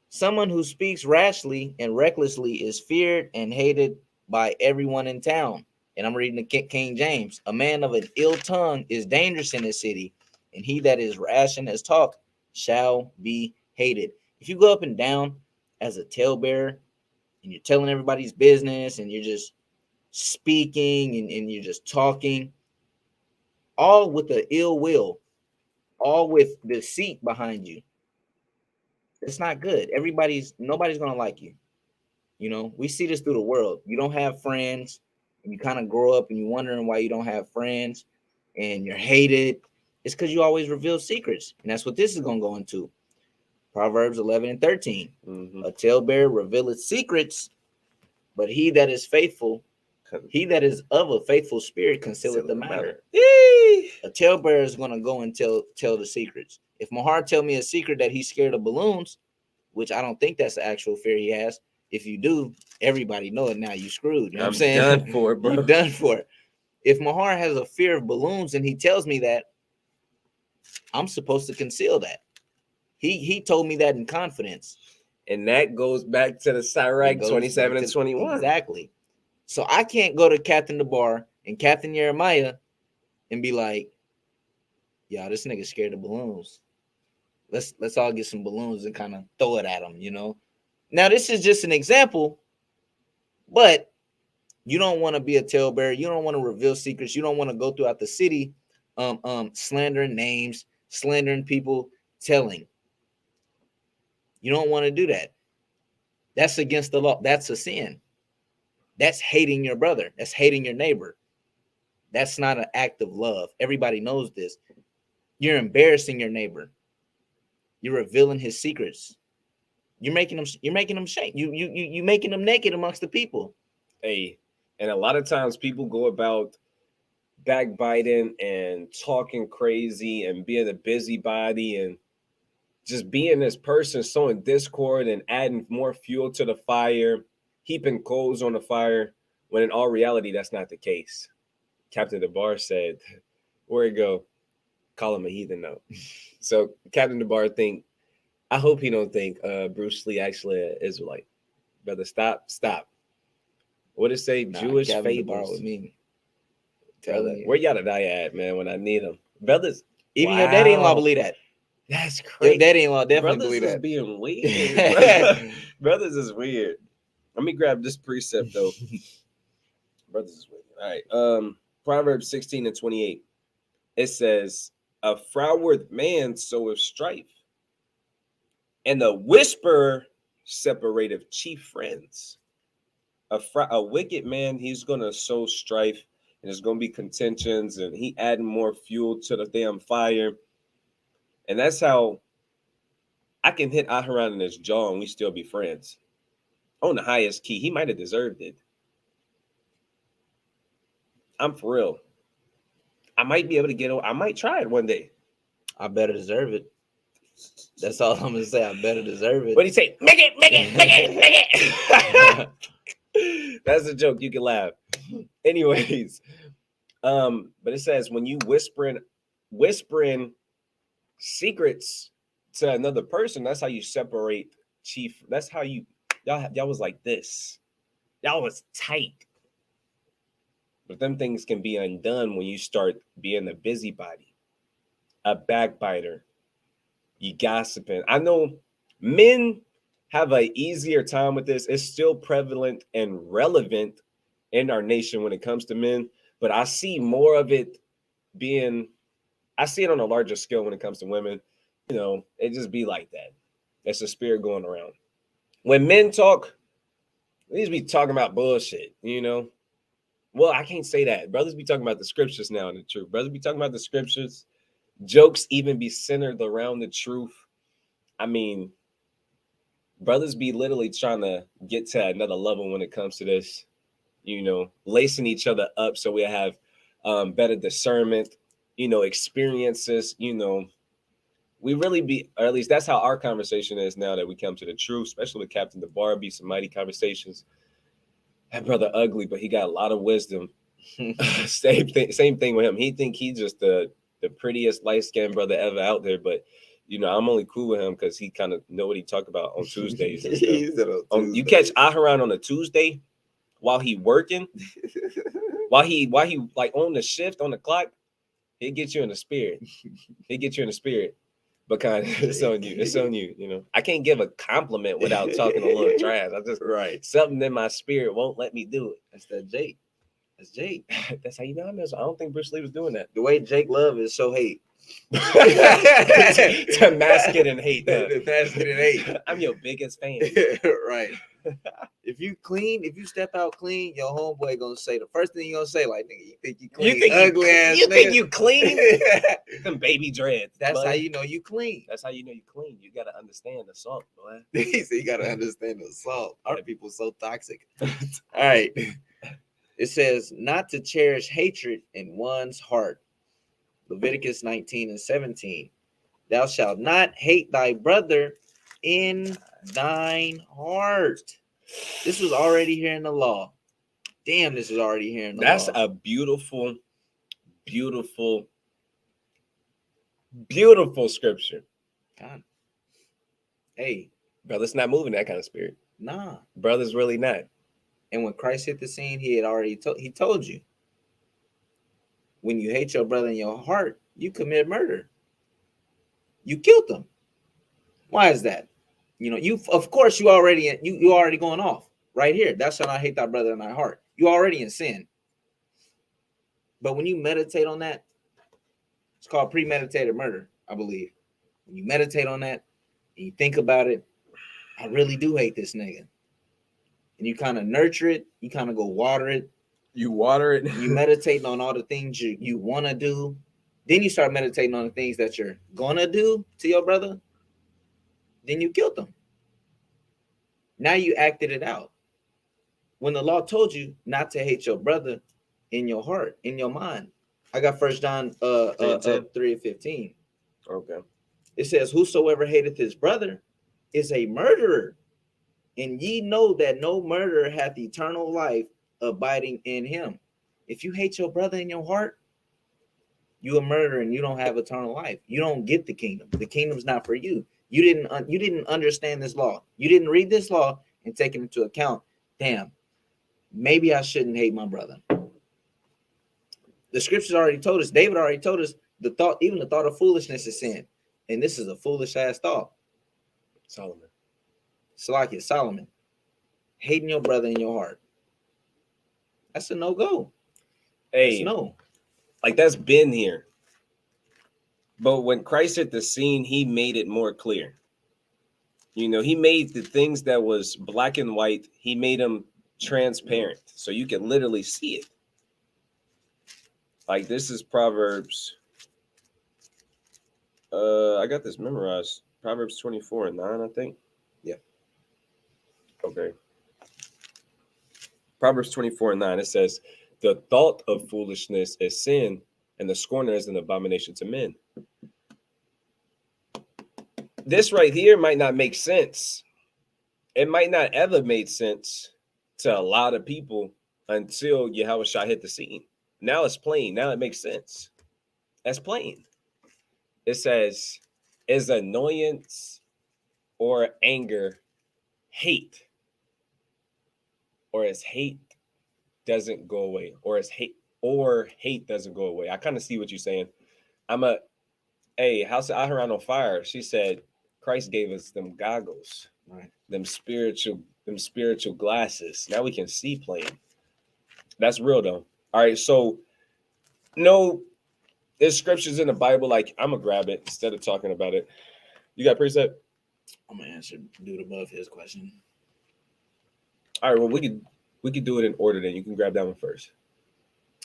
Someone who speaks rashly and recklessly is feared and hated by everyone in town. And I'm reading the King James. A man of an ill tongue is dangerous in his city, and he that is rash in his talk shall be hated. If you go up and down as a talebearer and you're telling everybody's business and you're just speaking and you're just talking, all with the ill will, all with deceit behind you, it's not good. Nobody's gonna like you. You know, we see this through the world. You don't have friends, and you kind of grow up and you're wondering why you don't have friends and you're hated. It's because you always reveal secrets. And that's what this is going to go into. Proverbs 11 and 13. Mm-hmm. A talebearer revealeth secrets, but he that is faithful, he that is of a faithful spirit concealeth the matter. A talebearer is going to go and tell the secrets. If Mahar tell me a secret that he's scared of balloons, which I don't think that's the actual fear he has. If you do, everybody know it now. You screwed. You know what I'm saying? Done for it, bro. You're done for it. If Mahar has a fear of balloons and he tells me that, I'm supposed to conceal that. He told me that in confidence. And that goes back to the Sirach 27 and 21. Exactly. So I can't go to Captain DeBar and Captain Jeremiah and be like, "Yo, this nigga scared of balloons. Let's all get some balloons and kind of throw it at him," you know? Now, this is just an example, but you don't want to be a talebearer. You don't want to reveal secrets. You don't want to go throughout the city slandering names, slandering people, telling. You don't want to do that. That's against the law. That's a sin. That's hating your brother. That's hating your neighbor. That's not an act of love. Everybody knows this. You're embarrassing your neighbor. You're revealing his secrets. You're making them shame. You making them naked amongst the people. Hey, and a lot of times people go about backbiting and talking crazy and being a busybody and just being this person sowing discord and adding more fuel to the fire, heaping coals on the fire, when in all reality, that's not the case. Captain DeBar said, where it go? Call him a heathen though. So Captain DeBar I hope he don't think Bruce Lee actually an Israelite. Brother, stop. What it say? Jewish fables. With me. Where y'all die at, man, when I need them? Brothers. Even your daddy-in-law believe that. That's crazy. Your daddy-in-law definitely believe that. Being weird. Brothers is weird. Let me grab this precept though. Brothers is weird. All right. Proverbs 16 and 28. It says, a froward man soweth strife, and the whisperer separateth chief friends. A wicked man, he's gonna sow strife, and there's gonna be contentions, and he adding more fuel to the damn fire. And that's how I can hit Aharon in his jaw and we still be friends. On the highest key, he might have deserved it. I'm for real. I might be able to get I might try it one day. I better deserve it. That's all I'm gonna say. I better deserve it. What do you say? Make it. That's a joke. You can laugh. Anyways, but it says when you whispering secrets to another person, that's how you separate chief. That's how y'all was like this. Y'all was tight. But them things can be undone when you start being a busybody, a backbiter. You gossiping. I know men have an easier time with this. It's still prevalent and relevant in our nation when it comes to men, but I see more of it I see it on a larger scale when it comes to women. You know, it just be like that. That's a spirit going around. When men talk, they just be talking about bullshit, you know? Well, I can't say that. Brothers be talking about the scriptures now and the truth. Brothers be talking about the scriptures. Jokes even be centered around the truth. I mean, brothers be literally trying to get to another level when it comes to this, you know, lacing each other up so we have better discernment, you know, experiences, you know. We really be, or at least that's how our conversation is now that we come to the truth, especially with Captain DeBar, be some mighty conversations. That brother ugly, but he got a lot of wisdom. Same thing with him. He think he's just the prettiest light-skinned brother ever out there, but you know, I'm only cool with him because he kind of know what he talk about on Tuesdays. And stuff. You catch Aharon on a Tuesday while he working, while he like on the shift on the clock, he'll get you in the spirit. He'll get you in the spirit. But kind of it's on you. It's on you. You know, I can't give a compliment without talking a little trash. I just something in my spirit won't let me do it. That's that Jake. That's Jake. That's how you know I know. So I don't think Bruce Lee was doing that. The way Jake love is show hate. To mask it and hate. To mask it and hate. I'm your biggest fan. Right. If you step out clean, your homeboy gonna say the first thing you gonna say, like, nigga, you think you clean? Ugly ass. You think you clean? Them baby dreads. That's how you know you clean. That's how you know you clean. You gotta understand the salt, boy. He said you gotta understand the salt. Our people so toxic. All right. It says not to cherish hatred in one's heart. Leviticus 19:17. Thou shalt not hate thy brother in thine heart. This was already here in the law. Damn, this is already here in the law. That's a beautiful, beautiful, beautiful scripture. God. Hey, brother's not moving that kind of spirit. Nah, brother's really not. And when Christ hit the scene, he had already told you. When you hate your brother in your heart, you commit murder. You killed them. Why is that? You know, you already going off right here. Thou shalt not hate thy brother in thy heart. You already in sin. But when you meditate on that, it's called premeditated murder, I believe. When you meditate on that and you think about it, I really do hate this nigga. And you kind of nurture it, you kind of go water it. You water it. You meditate on all the things you want to do. Then you start meditating on the things that you're gonna do to your brother. Then you killed them. Now you acted it out. When the law told you not to hate your brother in your heart, in your mind. I got 1 John 3:15. Okay. It says, whosoever hateth his brother is a murderer. And ye know that no murderer hath eternal life abiding in him. If you hate your brother in your heart, you a murderer and you don't have eternal life. You don't get the kingdom. The kingdom's not for you. You didn't understand this law. You didn't read this law and take it into account. Damn, maybe I shouldn't hate my brother. The scriptures already told us. David already told us even the thought of foolishness is sin. And this is a foolish ass thought. Solomon. Hating your brother in your heart. That's a no-go. Hey, no. Like that's been here. But when Christ hit the scene, he made it more clear. You know, he made the things that was black and white, he made them transparent, so you can literally see it. Like this is Proverbs. I got this memorized. Proverbs 24:9, I think. Yeah. Okay. Proverbs 24:9. It says, "The thought of foolishness is sin, and the scorner is an abomination to men." This right here might not make sense. It might not ever made sense to a lot of people until Yahushua hit the scene. Now it's plain. Now it makes sense. That's plain. It says, "Is annoyance or anger hate, or is hate doesn't go away, or is hate doesn't go away." I kind of see what you're saying. Hey, House of Aharon on fire. She said Christ gave us them goggles, Right. them spiritual glasses. Now we can see plain. That's real though. All right, so no, there's scriptures in the Bible. Like I'm gonna grab it instead of talking about it. You got precept? I'm gonna answer dude above his question. All right, well we could do it in order. Then you can grab that one first.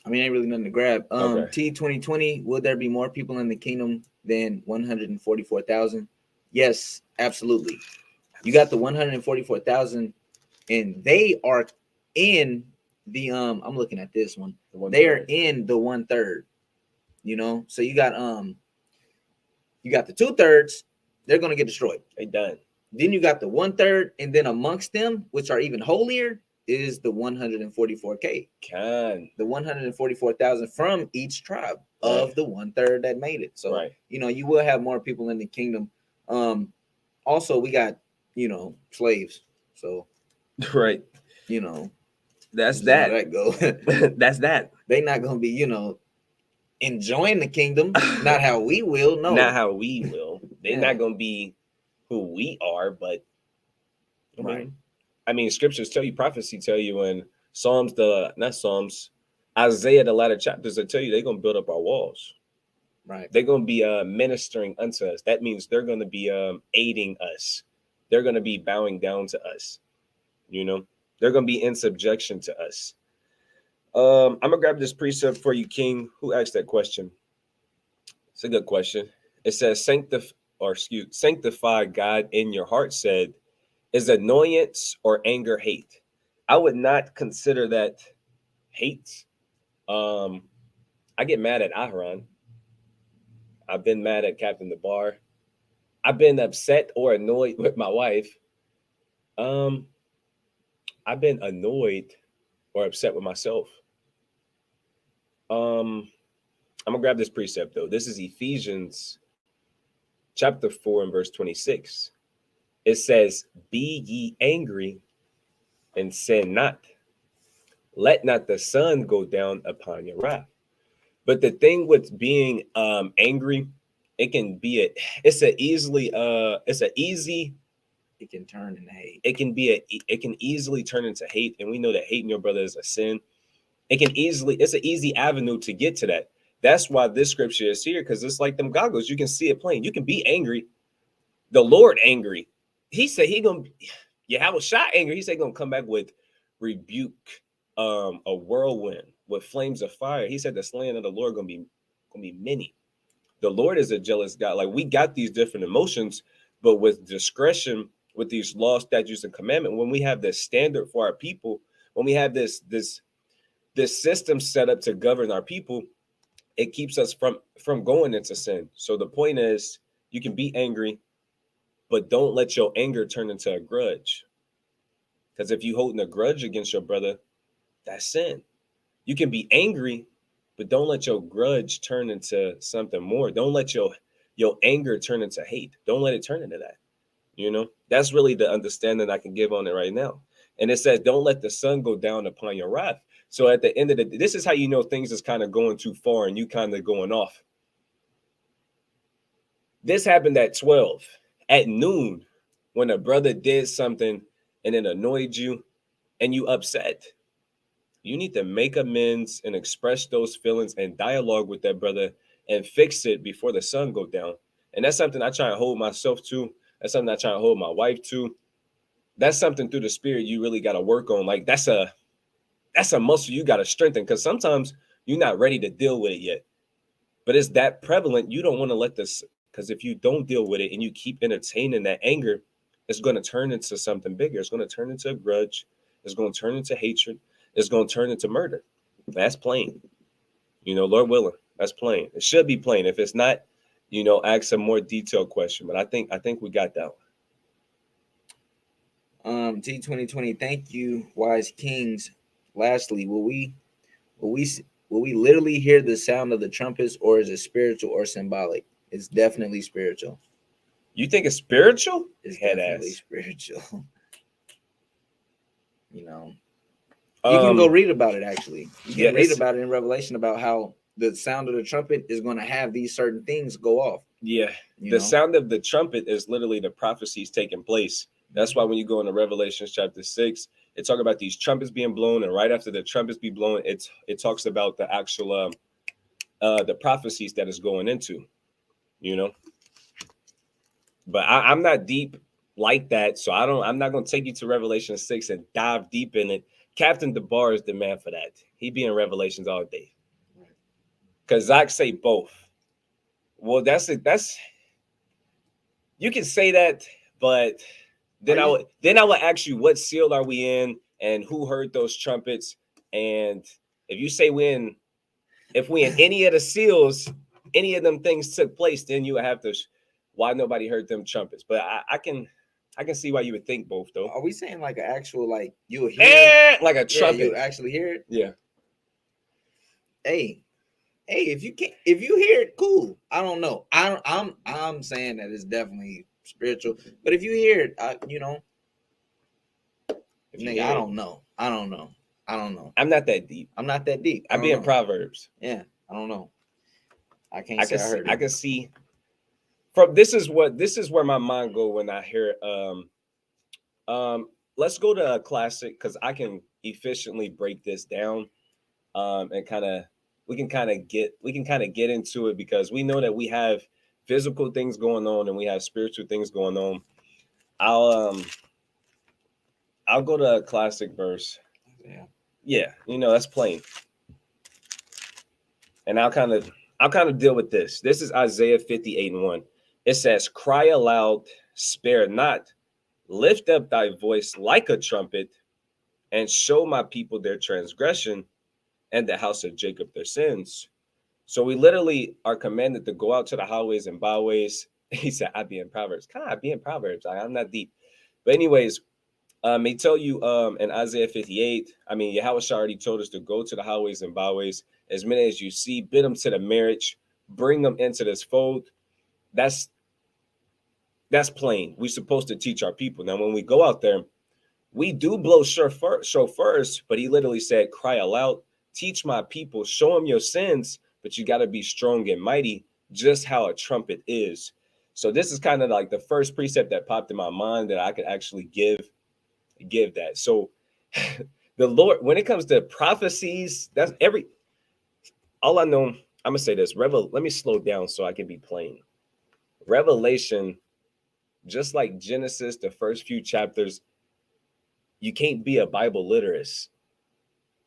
I mean, ain't really nothing to grab. Okay. T2020. Will there be more people in the kingdom than 144,000? Yes, absolutely. You got the 144,000, and they are in the I'm looking at this one. They are in the 1/3. You know, so you got the 2/3. They're gonna get destroyed. They done. Then you got the 1/3, and then amongst them, which are even holier, is the 144K. The 144,000 from each tribe of the 1/3 that made it. So you will have more people in the kingdom. Also, we got slaves. So right. That's that. That go. That's that. They not gonna be enjoying the kingdom. Not how we will. No, not how we will. They're not gonna be who we are, but I mean, scriptures tell you, prophecy tell you in Isaiah, the latter chapters, that tell you they're gonna build up our walls. Right. They're gonna be ministering unto us. That means they're gonna be aiding us. They're gonna be bowing down to us. They're gonna be in subjection to us. I'm gonna grab this precept for you, King. Who asked that question? It's a good question. It says, sanctify God in your heart, said, is annoyance or anger hate? I would not consider that hate. I get mad at Aharon. I've been mad at Captain the Bar. I've been upset or annoyed with my wife. I've been annoyed or upset with myself. I'm gonna grab this precept though. This is Ephesians chapter 4 and verse 26. It says, be ye angry and sin not. Let not the sun go down upon your wrath. But the thing with being angry, it can be it can turn into hate. It can easily turn into hate. And we know that hating your brother is a sin. It's an easy avenue to get to that. That's why this scripture is here, because it's like them goggles. You can see it plain. You can be angry. The Lord angry. He said Yahushua angry. He said gonna come back with rebuke, a whirlwind with flames of fire. He said the slaying of the Lord gonna be many. The Lord is a jealous God. Like, we got these different emotions, but with discretion, with these laws, statutes, and commandment, when we have this standard for our people, when we have this system set up to govern our people, it keeps us from going into sin. So the point is, you can be angry, but don't let your anger turn into a grudge. Because if you're holding a grudge against your brother, that's sin. You can be angry, but don't let your grudge turn into something more. Don't let your anger turn into hate. Don't let it turn into that. That's really the understanding I can give on it right now. And it says, don't let the sun go down upon your wrath. So at the end of this is how you know things is kind of going too far and you kind of going off. This happened at 12. At noon, when a brother did something and it annoyed you and you upset, you need to make amends and express those feelings and dialogue with that brother and fix it before the sun go down. And that's something I try and hold myself to. That's something I try and hold my wife to. that's something through the spirit you really got to work on. Like that's a muscle you got to strengthen, because sometimes you're not ready to deal with it yet. But it's that prevalent. You don't want to let this, because if you don't deal with it and you keep entertaining that anger, it's going to turn into something bigger. It's going to turn into a grudge. It's going to turn into hatred. It's going to turn into murder. That's plain. Lord willing, that's plain. It should be plain. If it's not, ask a more detailed question. But I think we got that one. T2020. Thank you, wise kings. Lastly, will we literally hear the sound of the trumpets, or is it spiritual or symbolic? It's definitely spiritual. You think it's spiritual? It's Head definitely ass. spiritual. You can go read about it. Actually, you can read about it in Revelation about how the sound of the trumpet is going to have these certain things go off. Yeah, the sound of the trumpet is literally the prophecies taking place. That's why when you go into Revelation chapter 6, it talks about these trumpets being blown, and right after the trumpets be blown, it talks about the actual the prophecies that is going into, But I'm not deep like that, so I'm not going to take you to Revelation 6 and dive deep in it. Captain DeBar is the man for that. He be in Revelations all day. Because Zach say both. Well, that's it. You can say that, but then I would ask you, what seal are we in, and who heard those trumpets? And if you say if we in any of the seals, any of them things took place, then you would have to. Why nobody heard them trumpets? But I can see why you would think both, though. Are we saying like an actual, like you would hear like a trumpet? Yeah, you actually hear it. Yeah. Hey, if you hear it, cool. I don't know. I'm saying that it's definitely spiritual. But if you hear it, I don't know. I don't know. I'm not that deep. I be in Proverbs. Yeah, I don't know. I can't say I heard it. I can see. This is where my mind go when I hear let's go to a classic, because I can efficiently break this down and we can kind of get into it, because we know that we have physical things going on and we have spiritual things going on. I'll go to a classic verse. Yeah, that's plain. And I'll kind of deal with this. This is Isaiah 58:1. It says, "Cry aloud, spare not, lift up thy voice like a trumpet, and show my people their transgression, and the house of Jacob their sins." So we literally are commanded to go out to the highways and byways. He said, "I be in Proverbs." I be in Proverbs. I'm not deep. But anyways, he tell you in Isaiah 58, Yahweh already told us to go to the highways and byways, as many as you see, bid them to the marriage, bring them into this fold. That's plain. We're supposed to teach our people. Now, when we go out there, we do blow shofars, but he literally said, "Cry aloud, teach my people, show them your sins, but you got to be strong and mighty, just how a trumpet is." So this is kind of like the first precept that popped in my mind that I could actually give that. So the Lord, when it comes to prophecies, that's all I know. I'm gonna say this. Let me slow down so I can be plain. Revelation, just like Genesis, the first few chapters, you can't be a Bible literist.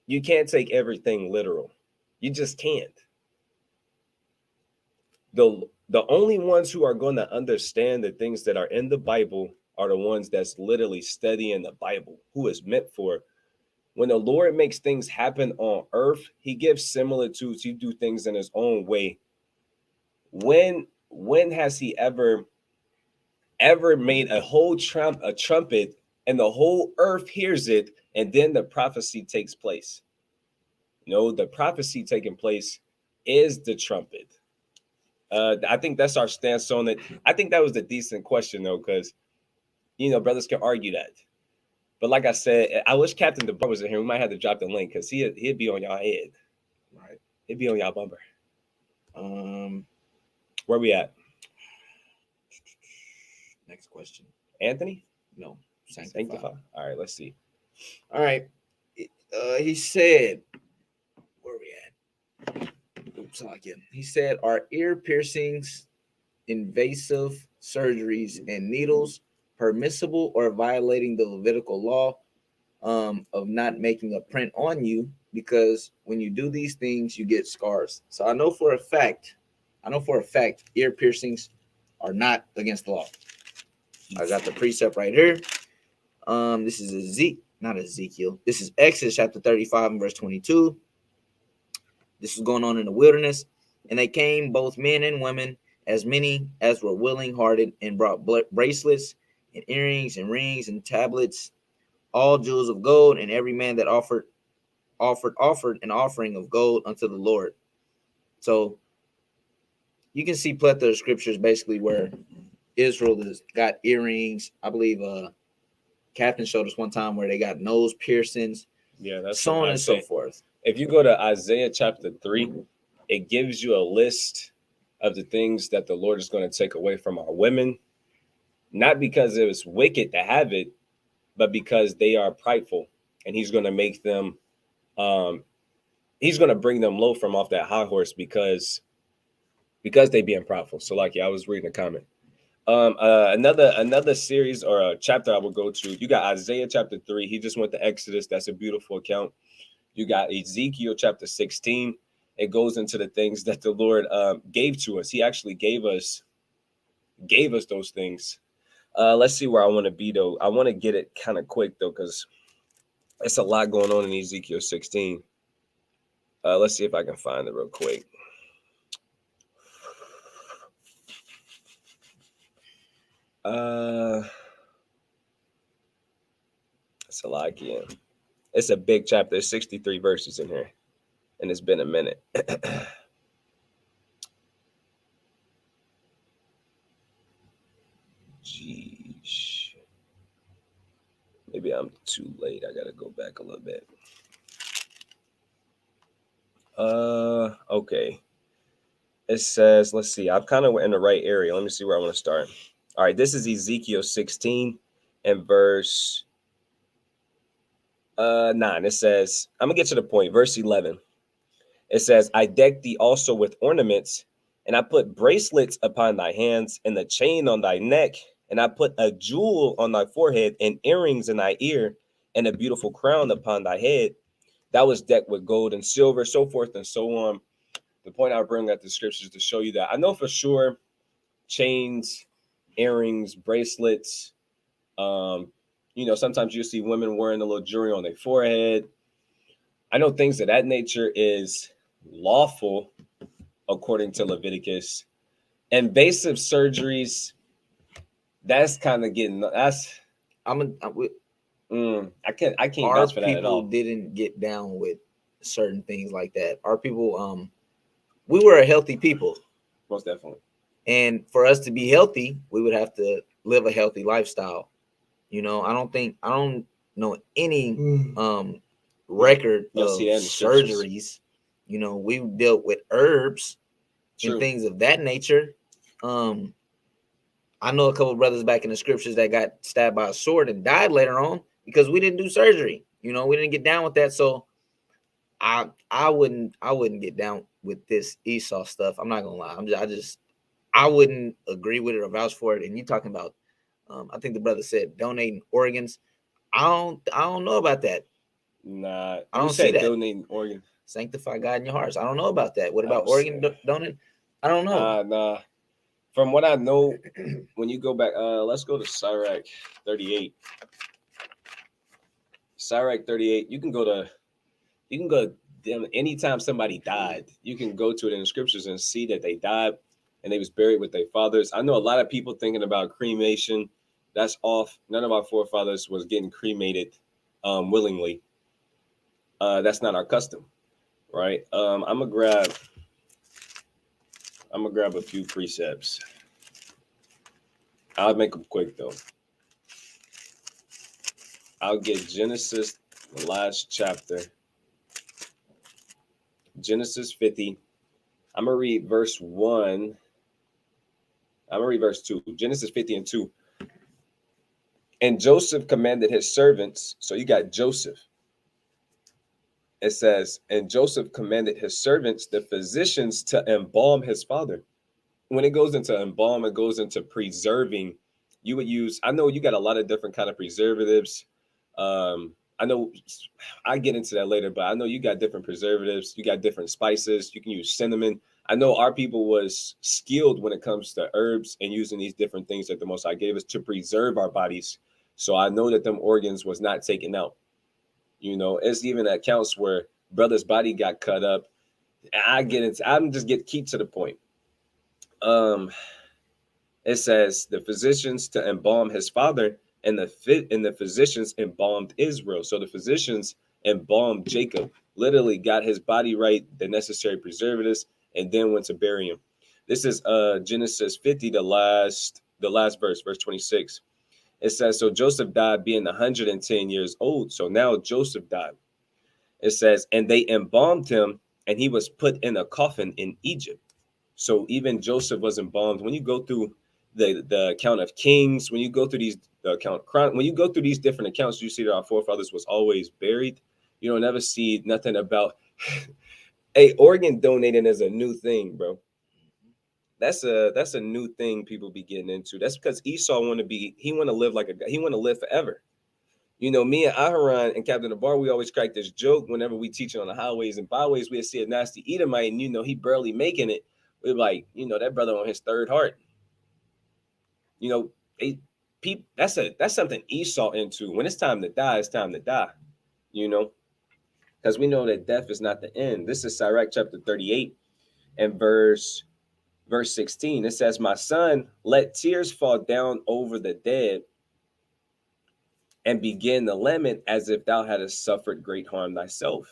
You can't take everything literal. You just can't. The only ones who are going to understand the things that are in the Bible are the ones that's literally studying the Bible, who is meant for. When the Lord makes things happen on earth, he gives similitudes. He do things in his own way. When has he ever made a whole trumpet and the whole earth hears it, and then the prophecy takes place? No, the prophecy taking place is the trumpet. I think that's our stance on it. I think that was a decent question, though, because, brothers can argue that. But like I said, I wish Captain DeBar was in here. We might have to drop the link, because he'd be on y'all head. Right. He'd be on y'all bumper. Where we at? Next question. Anthony? No. Sanctify. All right, let's see. All right. He said, where are we at? Oops, again. He said, "Are ear piercings, invasive surgeries, and needles permissible or violating the Levitical law of not making a print on you, because when you do these things, you get scars. So I know for a fact, ear piercings are not against the law. I got the precept right here. This is not Ezekiel. This is Exodus chapter 35 and verse 22. This was going on in the wilderness, and they came, both men and women, as many as were willing hearted, and brought bracelets and earrings and rings and tablets, all jewels of gold, and every man that offered an offering of gold unto the Lord. So you can see plethora of scriptures basically where Israel has got earrings. I believe Captain showed us one time where they got nose piercings. Yeah, that's so on and so forth. If you go to Isaiah chapter 3, it gives you a list of the things that the Lord is going to take away from our women, not because it was wicked to have it, but because they are prideful, and he's going to make them, he's going to bring them low from off that high horse because they being prideful. So like, I was reading a comment. Another series or a chapter I will go to. You got Isaiah chapter 3. He just went to Exodus. That's a beautiful account. You got Ezekiel chapter 16. It goes into the things that the Lord gave to us. He actually gave us those things. Let's see where I want to be though. I want to get it kind of quick though, because it's a lot going on in Ezekiel 16. Let's see if I can find it real quick. It's a lot again. It's a big chapter. There's 63 verses in here, and it's been a minute. Jeez. Maybe I'm too late. I gotta go back a little bit. Okay. It says, let's see. I'm kind of in the right area. Let me see where I want to start. All right, this is Ezekiel 16 and verse 9. It says, I'm gonna get to the point. Verse 11. It says, I decked thee also with ornaments, and I put bracelets upon thy hands, and the chain on thy neck, and I put a jewel on thy forehead, and earrings in thy ear, and a beautiful crown upon thy head. That was decked with gold and silver, so forth and so on. The point I bring at the scriptures to show you that I know for sure chains, earrings, bracelets. Sometimes you see women wearing a little jewelry on their forehead. I know things of that nature is lawful according to Leviticus. Invasive surgeries, that's kind of getting I can't vouch for that at all. Our people didn't get down with certain things like that. Our people, we were a healthy people. Most definitely. And for us to be healthy, we would have to live a healthy lifestyle. I don't know any record of surgeries. We dealt with herbs and things of that nature. I know a couple of brothers back in the scriptures that got stabbed by a sword and died later on because we didn't do surgery. We didn't get down with that. So I wouldn't get down with this Esau stuff. I'm not gonna lie. I wouldn't agree with it or vouch for it. And you talking about, I think the brother said donating organs. I don't know about that. Nah, I don't see that. Donating organs. Sanctify God in your hearts. I don't know about that. What about organ donating? I don't know. Nah. From what I know, when you go back, let's go to Sirach 38. Sirach 38. You can go anytime somebody died, you can go to it in the scriptures and see that they died and they was buried with their fathers. I know a lot of people thinking about cremation. That's off. None of our forefathers was getting cremated willingly. That's not our custom, right? I'm gonna grab a few precepts. I'll make them quick though. I'll get Genesis, the last chapter. Genesis 50. I'm gonna read verse 1. I'm gonna read verse 2. Genesis 50 and 2. And Joseph commanded his servants. So you got Joseph. It says, and Joseph commanded his servants, the physicians, to embalm his father. When it goes into embalm, it goes into preserving you would use, I know you got a lot of different kind of preservatives. I know I get into that later, but I know you got different preservatives. You got different spices. You can use cinnamon. I know our people was skilled when it comes to herbs and using these different things that the Most High gave us to preserve our bodies. So I know that them organs was not taken out. You know, it's even accounts where brother's body got cut up. I'm just keep to the point. It says the physicians to embalm his father, and the physicians embalmed Israel. So the physicians embalmed Jacob, literally got his body right, the necessary preservatives, and then went to bury him. This is Genesis 50, the last verse, verse 26. It says, so Joseph died being 110 years old. So now Joseph died. It says, and they embalmed him, and he was put in a coffin in Egypt. So even Joseph was embalmed. When you go through the account of Kings, when you go through when you go through these different accounts, you see that our forefathers was always buried. You don't ever see nothing about organ donating is a new thing, bro. That's a new thing people be getting into. That's because Esau want to live he want to live forever. You know, me and Aharon and Captain Abar, we always crack this joke whenever we teaching on the highways and byways. We'll see a nasty Edomite, and he barely making it. We're like, that brother on his third heart. That's something Esau into. When it's time to die, it's time to die. Because we know that death is not the end. This is Sirach chapter 38 and verse 16. It says, my son, let tears fall down over the dead and begin to lament as if thou hadst suffered great harm thyself.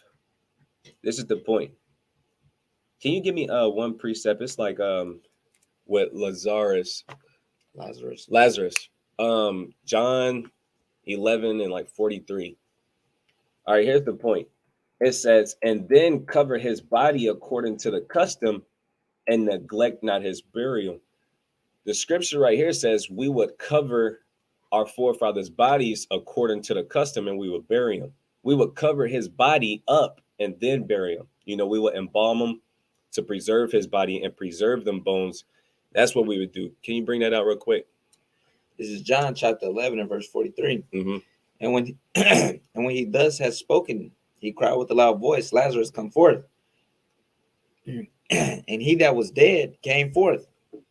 This is the point. Can you give me one precept? It's like with Lazarus. John 11 and like 43. All right, here's the point. It says, and then cover his body according to the custom and neglect not his burial. The scripture right here says we would cover our forefathers' bodies according to the custom and we would bury him. We would cover his body up and then bury him. We would embalm him to preserve his body and preserve them bones. That's what we would do. Can you bring that out real quick? This is John chapter 11 and verse 43. Mm-hmm. And when he thus has spoken, he cried with a loud voice, Lazarus, come forth. And he that was dead came forth,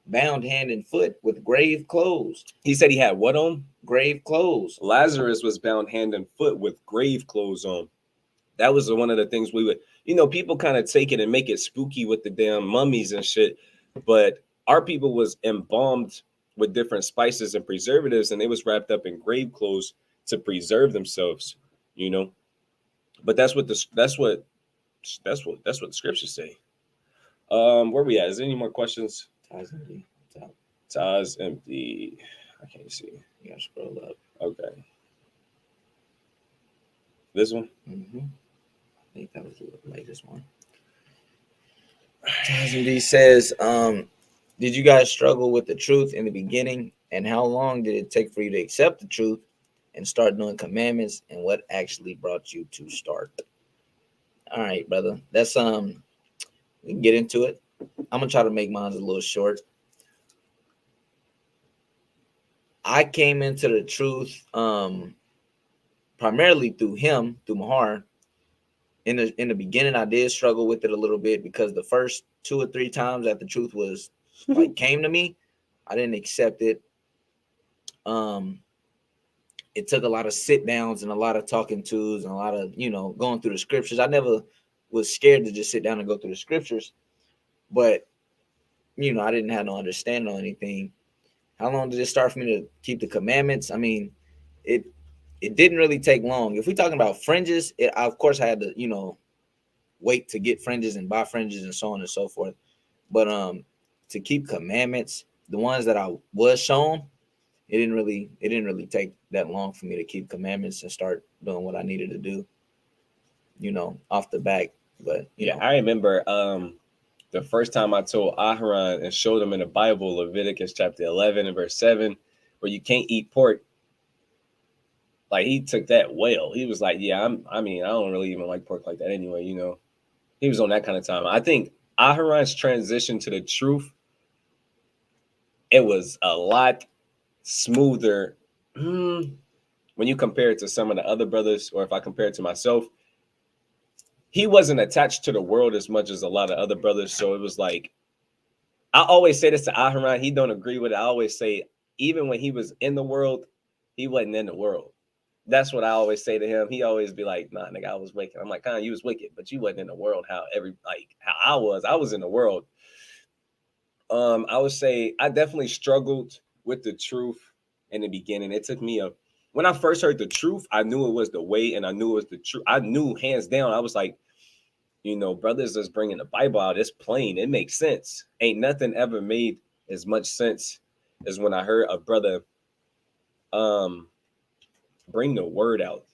bound hand and foot with grave clothes. He said he had what on? Grave clothes. Lazarus was bound hand and foot with grave clothes on. That was one of the things we would, people kind of take it and make it spooky with the damn mummies and shit. But our people was embalmed with different spices and preservatives, and they was wrapped up in grave clothes to preserve themselves, But that's what the scriptures say. Where we at? Is there any more questions? Taz empty. I can't see. You gotta scroll up. Okay. This one? Mm-hmm. I think that was the latest one. Taz empty says, did you guys struggle with the truth in the beginning? And how long did it take for you to accept the truth and start doing commandments? And what actually brought you to start? All right, brother. That's we can get into it. I'm gonna try to make mine a little short. I came into the truth primarily through Mahar. In the beginning, I did struggle with it a little bit because the first 2 or 3 times that the truth was like came to me, I didn't accept it. It took a lot of sit downs and a lot of talking tos and a lot of going through the scriptures. I never was scared to just sit down and go through the scriptures, but I didn't have no understanding on anything. How long did it start for me to keep the commandments? I mean, it didn't really take long. If we're talking about fringes, I, of course, I had to, wait to get fringes and buy fringes and so on and so forth. But to keep commandments, the ones that I was shown, it didn't really take that long for me to keep commandments and start doing what I needed to do, off the back. But yeah, I remember the first time I told Aharon and showed him in the Bible, Leviticus chapter 11 and verse 7, where you can't eat pork. Like, he took that well. He was like, yeah, I don't really even like pork like that anyway, He was on that kind of time. I think Aharon's transition to the truth, it was a lot smoother. When you compare it to some of the other brothers, or if I compare it to myself, he wasn't attached to the world as much as a lot of other brothers. So it was like, I always say this to Aharon. He don't agree with it. I always say, even when he was in the world, he wasn't in the world. That's what I always say to him. He always be like, nah, nigga, I was wicked. I'm like, you was wicked, but you wasn't in the world how I was. I was in the world. I would say I definitely struggled with the truth in the beginning. It took me when I first heard the truth, I knew it was the way, and I knew it was the truth. I knew hands down. I was like, brothers that's bringing the Bible out, it's plain. It makes sense. Ain't nothing ever made as much sense as when I heard a brother bring the word out.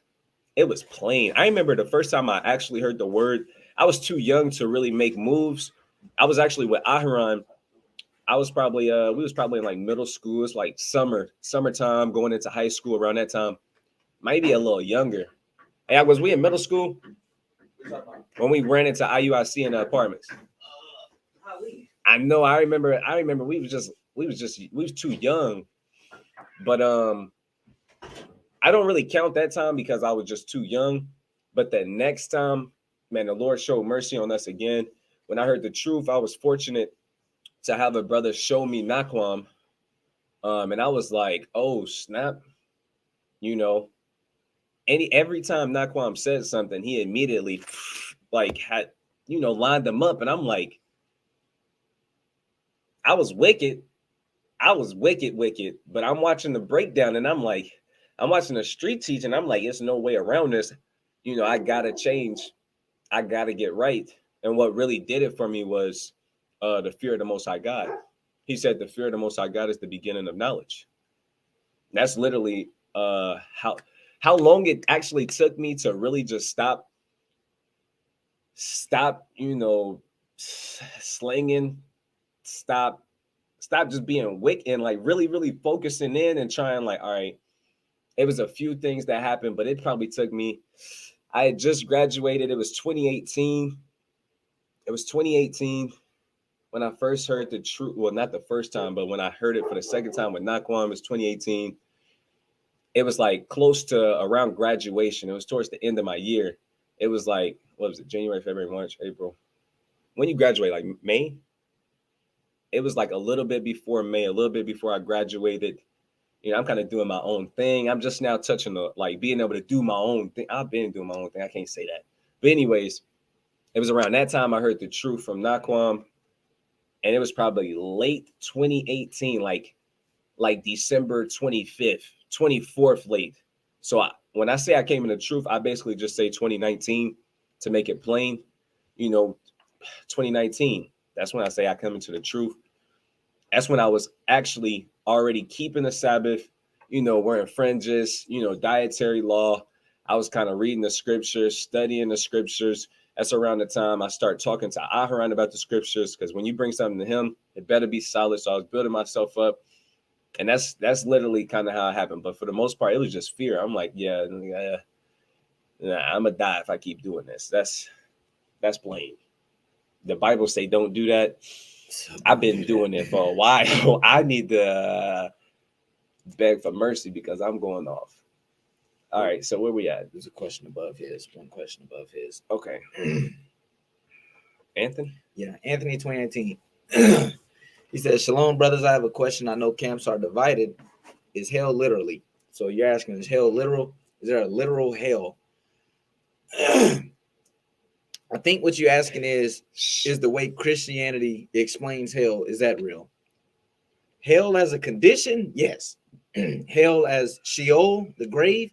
It was plain. I remember the first time I actually heard the word, I was too young to really make moves. I was actually with Aharon. I was probably we was probably in like middle school. It's like summertime, going into high school around that time. Maybe a little younger. Hey, was we in middle school when we ran into IUIC in the apartments? I know. I remember. We was too young, but I don't really count that time because I was just too young. But the next time, man, the Lord showed mercy on us again. When I heard the truth, I was fortunate to have a brother show me Naquam. And I was like, oh, snap. Every time Naquam said something, he immediately had, lined them up. And I'm like, I was wicked, but I'm watching the breakdown and I'm like, I'm watching the street teaching. I'm like, there's no way around this. I gotta change. I gotta get right. And what really did it for me was the fear of the Most High God. He said the fear of the Most High God is the beginning of knowledge. That's literally how long it actually took me to really just stop, slanging, stop just being wicked and like really, really focusing in and trying like, all right, it was a few things that happened, but it probably took me, I had just graduated. It was 2018. When I first heard the truth. Well, not the first time, but when I heard it for the second time with Naquam, it was 2018. It was like close to around graduation. It was towards the end of my year. It was like, what was it? January, February, March, April. When you graduate, like May? It was like a little bit before May, a little bit before I graduated. I'm kind of doing my own thing. I'm just now touching the, like, being able to do my own thing. I've been doing my own thing. I can't say that. But anyways, it was around that time I heard the truth from Naquam. And it was probably late 2018, like December 25th, 24th late. So when I say I came in the truth, I basically just say 2019 to make it plain. 2019, that's when I say I come into the truth. That's when I was actually already keeping the Sabbath, wearing fringes, dietary law. I was kind of reading the scriptures, studying the scriptures. That's around the time I start talking to Aharon about the scriptures, because when you bring something to him, it better be solid. So I was building myself up. And that's literally kind of how it happened. But for the most part, it was just fear. I'm like, I'm gonna die if I keep doing this. That's plain. The Bible say don't do that. I've been doing it for a while. I need to beg for mercy because I'm going off. All right, so where we at? There's a question above his. One question above his. Okay. Anthony? Yeah, Anthony 2019. He says, Shalom, brothers. I have a question. I know camps are divided. Is hell literally? So you're asking, is hell literal? Is there a literal hell? I think what you're asking is the way Christianity explains hell, is that real? Hell as a condition? Yes. Hell as Sheol, the grave,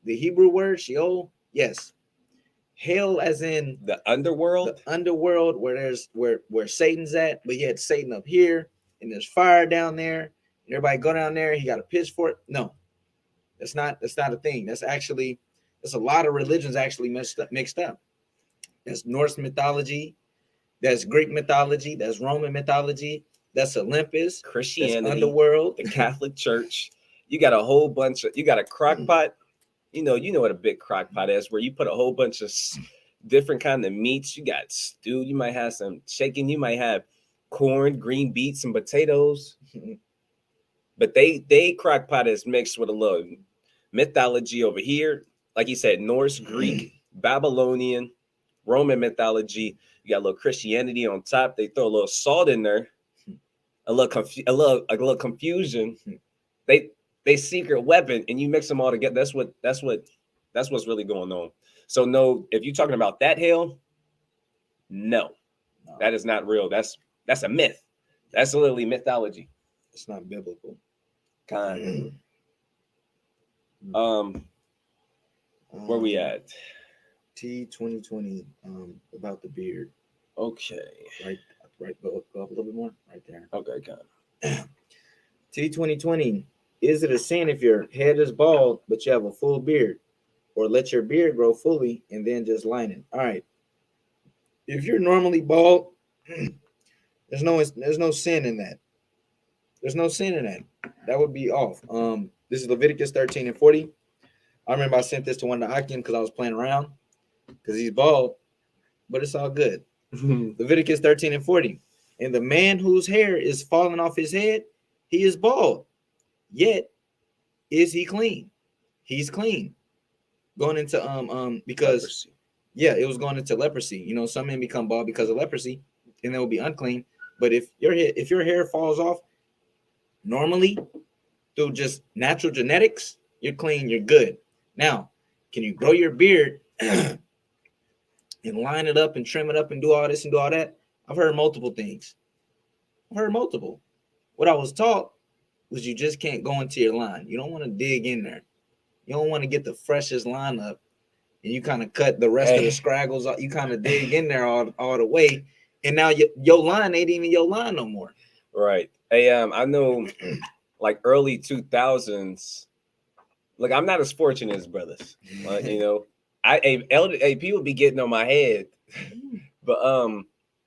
the Hebrew word Sheol? Yes. Hell as in the underworld? The underworld where Satan's at, but he had Satan up here and there's fire down there. And everybody go down there, he got a pitchfork. No, that's not a thing. That's a lot of religions actually mixed up. That's Norse mythology, that's Greek mythology, that's Roman mythology, that's Olympus, Christianity, that's underworld, the Catholic Church. You got a whole bunch of, you got a crock pot. You know what a big crock pot is, where you put a whole bunch of different kind of meats. You got stew. You might have some chicken. You might have corn, green beets, and potatoes. But they crackpot is mixed with a little mythology over here. Like you said, Norse, Greek, Babylonian, Roman mythology. You got a little Christianity on top. They throw a little salt in there, a little confusion. They secret weapon, and you mix them all together. That's what's really going on. So no, if you're talking about that hell, no, that is not real. That's a myth. That's literally mythology. It's not biblical. Kind. Where we at? T 2020. About the beard. Okay. Right. Go up a little bit more. Right there. Okay. Kind. T 2020. Is it a sin if your head is bald but you have a full beard, or let your beard grow fully and then just line it? All right. If you're normally bald, there's no sin in that. There's no sin in that. That would be off. This is Leviticus 13 and 40. I remember I sent this to one of the Akim because I was playing around because he's bald, but it's all good. Leviticus 13 and 40. And the man whose hair is falling off his head, he is bald. Yet is he clean? He's clean. Going into because leprosy. Yeah, it was going into leprosy. You know, some men become bald because of leprosy, and they will be unclean. But if your hair falls off normally through just natural genetics, you're clean, you're good. Now, can you grow your beard and line it up and trim it up and do all this and do all that? I've heard multiple things. I've heard multiple. What I was taught was you just can't go into your line. You don't want to dig in there. You don't want to get the freshest line up and you kind of cut the rest of the scraggles out. You kind of dig in there all the way. And now your line ain't even your line no more. Right. Hey, I know like early 2000s. Look, I'm not as fortunate as brothers. You know, people be getting on my head. But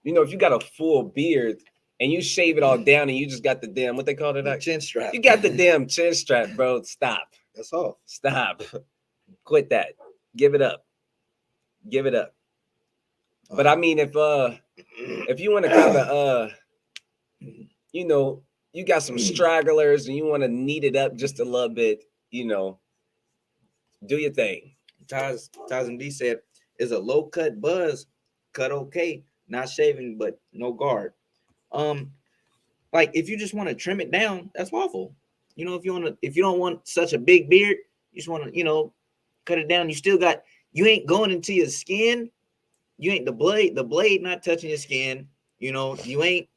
you know, if you got a full beard and you shave it all down and you just got the damn, what they call it? The chin strap. You got the damn chin strap, bro. Stop. That's all. Stop. Quit that. Give it up. Give it up. But I mean, if you want to kind of you know, you got some stragglers and you want to knead it up just a little bit, you know, do your thing. Taz MD said, is a low cut buzz cut okay, not shaving but no guard. Like if you just want to trim it down, that's lawful. You know, if you don't want such a big beard, you just want to, you know, cut it down. You ain't going into your skin. You ain't the blade not touching your skin. You know, you ain't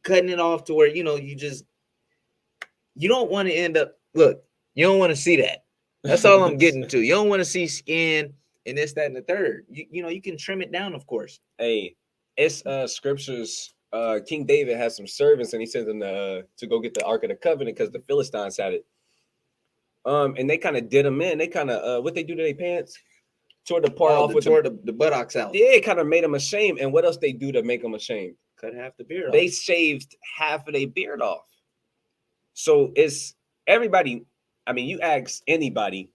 cutting it off to where, you know, you don't want to end up, look, you don't want to see that. That's all I'm getting to. You don't want to see skin and this, that, and the third. You know, you can trim it down, of course. Hey, it's scriptures. King David has some servants and he sent them to go get the Ark of the Covenant because the Philistines had it. And they kind of did them in. They kind of what they do to their pants? Tore the part off with the buttocks out. Yeah, it kind of made them ashamed. And what else they do to make them ashamed? Cut half the beard off. They shaved half of their beard off. So it's everybody. I mean, you ask anybody,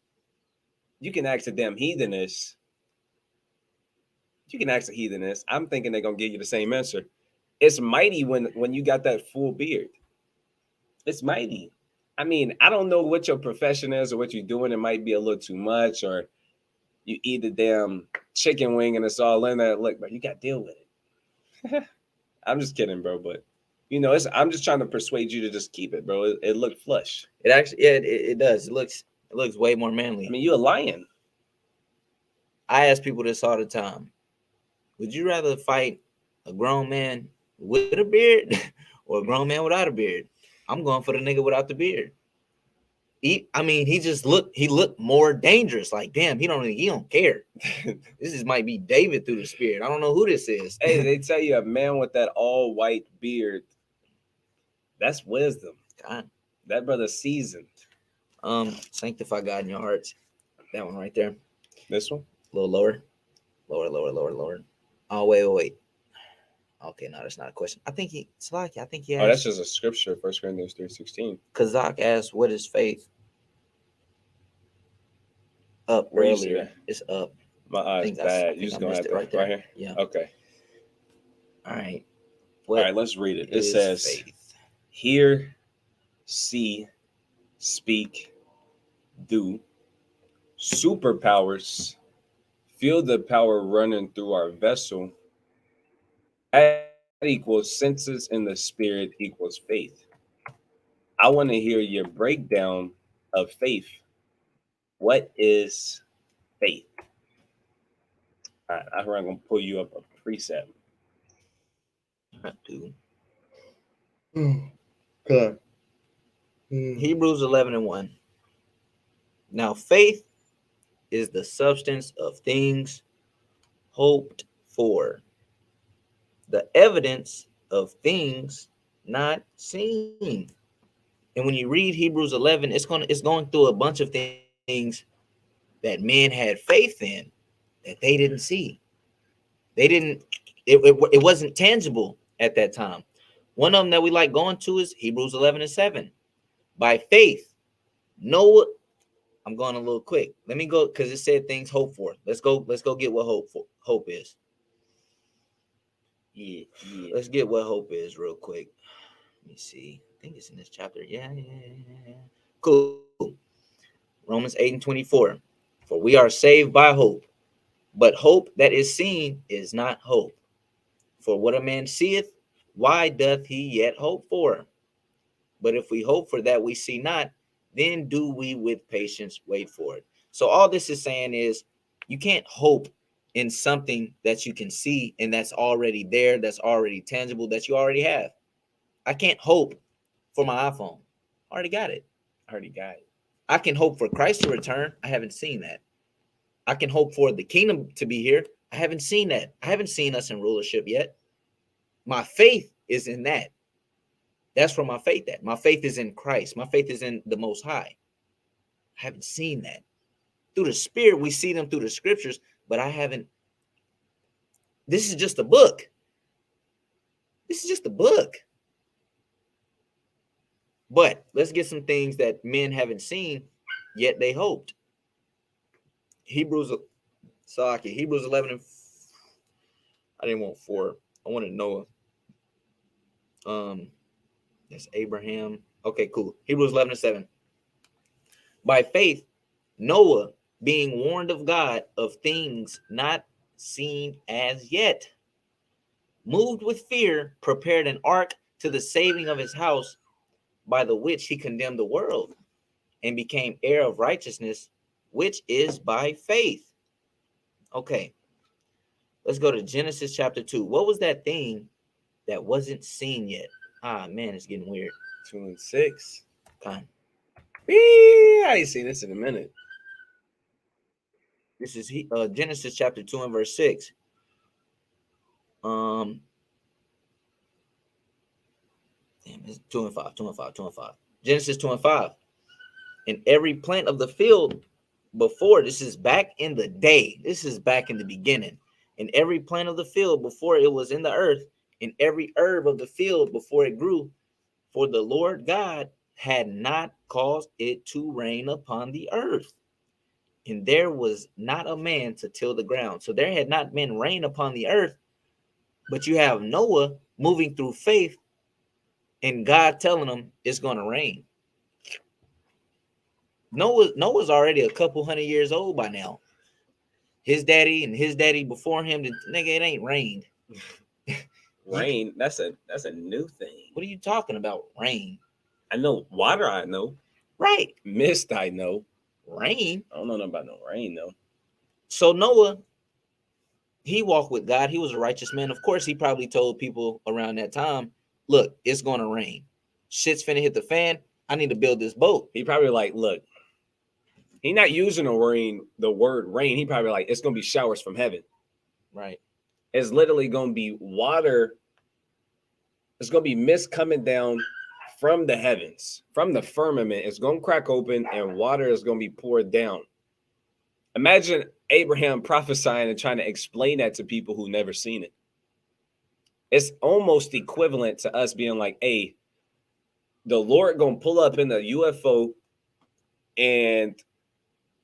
you can ask a damn heathenist. You can ask a heathenist. I'm thinking they're gonna give you the same answer. It's mighty when you got that full beard. It's mighty. I mean, I don't know what your profession is or what you're doing. It might be a little too much, or you eat the damn chicken wing and it's all in there. Look, bro, you got to deal with it. I'm just kidding, bro. But you know, I'm just trying to persuade you to just keep it, bro. It looked flush. It actually, yeah, it does. It looks way more manly. I mean, you a lion. I ask people this all the time. Would you rather fight a grown man with a beard or a grown man without a beard? I'm going for the nigga without the beard. He looked more dangerous. Like, damn, he don't care. This might be David through the spirit. I don't know who this is. Hey, they tell you a man with that all white beard, that's wisdom. God. That brother's seasoned. Sanctify God in your hearts. That one right there. This one? A little lower. Lower. Oh, wait. Okay, no, that's not a question. I think he asked. Oh, that's just a scripture, 1 Corinthians 3:16. Kazak asked, what is faith? Up earlier. It's up. My eyes bad. You just gonna have to right here? Yeah. Okay. All right. All right, let's read it. It says, faith? Hear, see, speak, do. Superpowers, feel the power running through our vessel. That equals senses in the spirit equals faith. I want to hear your breakdown of faith. What is faith? All right, I'm going to pull you up a precept. Dude. Okay. Hebrews 11:1. Now faith is the substance of things hoped for, the evidence of things not seen. And when you read Hebrews 11, it's going through a bunch of things that men had faith in that they didn't see. They didn't. It wasn't tangible at that time. One of them that we like going to is Hebrews 11:7. By faith, Noah. I'm going a little quick. Let me go because it said things hope for. Let's go get what hope is. Yeah. Let's get what hope is real quick. Let me see. I think it's in this chapter. Yeah. Cool. Romans 8:24. For we are saved by hope, but hope that is seen is not hope. For what a man seeth, why doth he yet hope for? But if we hope for that we see not, then do we with patience wait for it. So all this is saying is you can't hope in something that you can see and that's already there, that's already tangible, that you already have. I can't hope for my iPhone. I already got it. I can hope for Christ to return. I haven't seen that. I can hope for the kingdom to be here. I haven't seen that. I haven't seen us in rulership yet. My faith is in that. That's where my faith at. My faith is in Christ. My faith is in the Most High. I haven't seen that. Through the Spirit, we see them through the scriptures, but I haven't. This is just a book. This is just a book. But let's get some things that men haven't seen, yet they hoped. Hebrews 11. I didn't want 4. I wanted Noah. That's Abraham. Okay, cool. Hebrews 11:7. By faith, Noah, being warned of God of things not seen as yet, moved with fear, prepared an ark to the saving of his house, by the which he condemned the world, and became heir of righteousness, which is by faith. Okay, let's go to Genesis chapter 2. What was that thing that wasn't seen yet? Ah, man, it's getting weird. 2 and 6. Kind. I ain't seen this in a minute. This is Genesis chapter 2 and verse 6. It's 2 and 5. Genesis 2 and 5. And every plant of the field before, this is back in the day. This is back in the beginning. And every plant of the field before it was in the earth, and every herb of the field before it grew, for the Lord God had not caused it to rain upon the earth. And there was not a man to till the ground. So there had not been rain upon the earth, but you have Noah moving through faith and God telling him it's going to rain. Noah's already a couple hundred years old by now. His daddy and his daddy before him, nigga, it ain't rained. Rain, that's a new thing. What are you talking about? Rain. I know water, I know. Right. Mist, I know. Rain. I don't know nothing about no rain, though. So Noah, he walked with God. He was a righteous man. Of course, he probably told people around that time, look, it's going to rain. Shit's finna hit the fan. I need to build this boat. He probably like, look, he not using the word rain. He probably like, it's going to be showers from heaven. Right. It's literally going to be water. It's going to be mist coming down from the heavens, from the firmament. It's going to crack open and water is going to be poured down. Imagine Abraham prophesying and trying to explain that to people who never seen it. It's almost equivalent to us being like, hey, the Lord going to pull up in the UFO and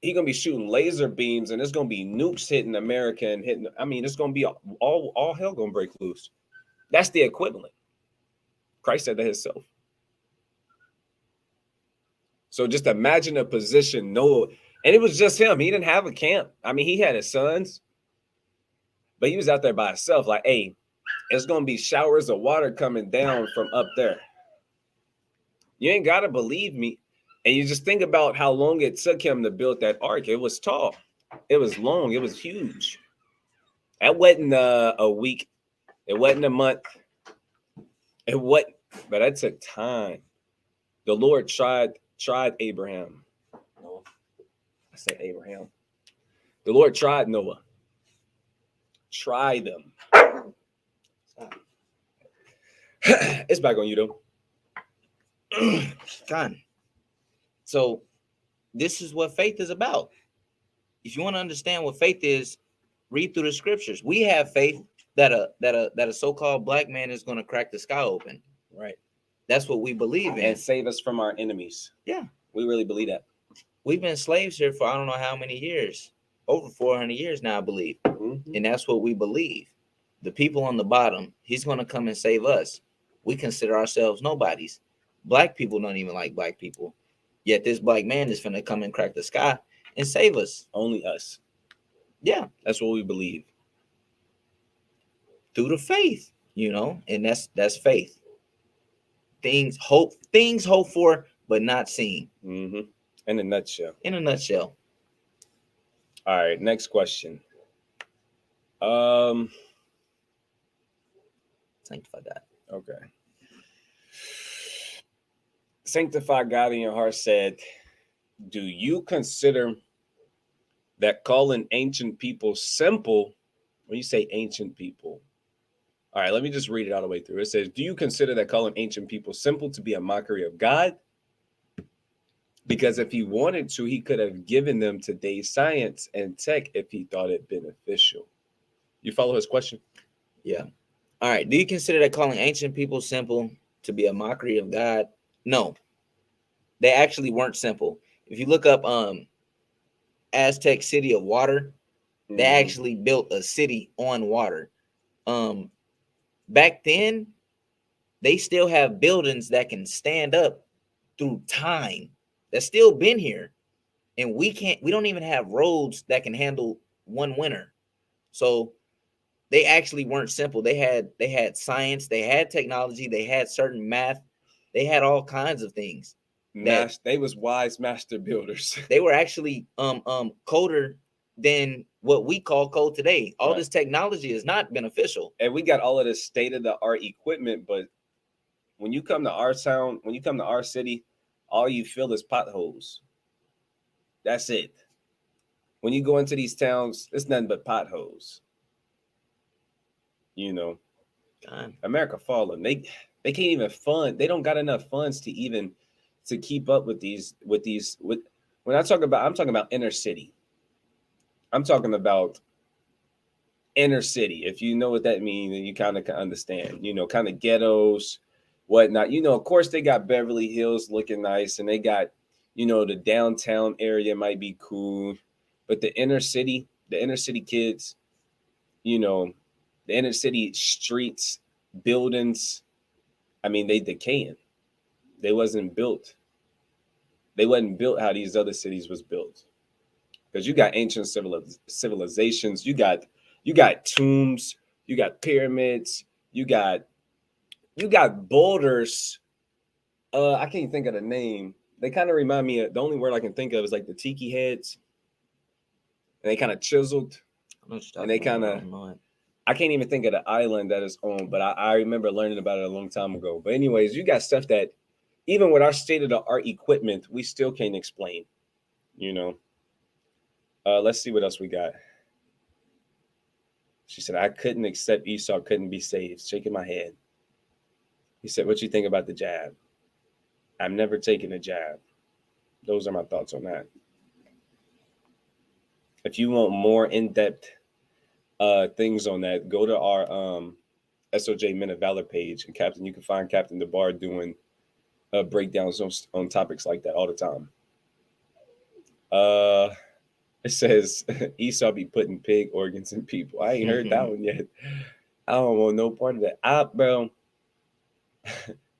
he going to be shooting laser beams and there's going to be nukes hitting America and hitting, I mean, it's going to be all hell going to break loose. That's the equivalent. Christ said that himself. So just imagine a position Noah, and it was just him. He didn't have a camp. I mean, he had his sons, but he was out there by himself. Like, hey, it's gonna be showers of water coming down from up there. You ain't gotta believe me. And you just think about how long it took him to build that ark. It was tall, it was long, it was huge. That wasn't a week, it wasn't a month, it wasn't, but that took time. The Lord tried Abraham. No, I said Abraham. The Lord tried Noah. Tried them. It's back on you though. God. So this is what faith is about. If you want to understand what faith is, read through the scriptures. We have faith that a so-called black man is going to crack the sky open. Right. That's what we believe in. And save us from our enemies. Yeah. We really believe that. We've been slaves here for I don't know how many years. Over 400 years now, I believe. Mm-hmm. And that's what we believe. The people on the bottom, he's going to come and save us. We consider ourselves nobodies. Black people don't even like black people. Yet this black man is going to come and crack the sky and save us. Only us. Yeah. That's what we believe. Through the faith, and that's faith. Things hope for, but not seen. Mm-hmm. In a nutshell. In a nutshell. All right, next question. Sanctify God. Okay. Sanctify God in your heart said, do you consider that calling ancient people simple, when you say ancient people, all right, let me just read it all the way through. It says, do you consider that calling ancient people simple to be a mockery of God? Because if he wanted to, he could have given them today's science and tech if he thought it beneficial. You follow his question? Yeah. All right. Do you consider that calling ancient people simple to be a mockery of God? No. They actually weren't simple. If you look up Aztec city of water, they actually built a city on water. Back then, they still have buildings that can stand up through time. That's still been here. And we don't even have roads that can handle one winter. So they actually weren't simple. They had science, they had technology, they had certain math, they had all kinds of things. They was wise master builders. They were actually colder than what we call code today. All this technology is not beneficial. And we got all of this state-of-the-art equipment, but when you come to our town, when you come to our city, all you feel is potholes. That's it. When you go into these towns, it's nothing but potholes. God. America falling. They can't even fund. They don't got enough funds to keep up with these. When I'm talking about inner city. I'm talking about inner city. If you know what that means, then you kind of can understand. Kind of ghettos, whatnot. Of course they got Beverly Hills looking nice, and they got, the downtown area might be cool, but the inner city kids, the inner city streets, buildings, I mean, they decaying. They wasn't built how these other cities was built. Because you got ancient civilizations, you got tombs, you got pyramids, you got boulders. I can't think of the name. They kind of remind me of, the only word I can think of is like the tiki heads. And they kind of chiseled. And they kind of, I can't even think of the island that is on, but I remember learning about it a long time ago. But anyways, you got stuff that even with our state-of-the-art equipment, we still can't explain, Let's see what else we got. She said, I couldn't accept Esau couldn't be saved. Shaking my head. He said, what you think about the jab? I've never taken a jab. Those are my thoughts on that. If you want more in-depth things on that, go to our SOJ Men of Valor page. And Captain, you can find Captain DeBar doing breakdowns on topics like that all the time. It says Esau be putting pig organs in people. I ain't heard that one yet. I don't want no part of that. Bro,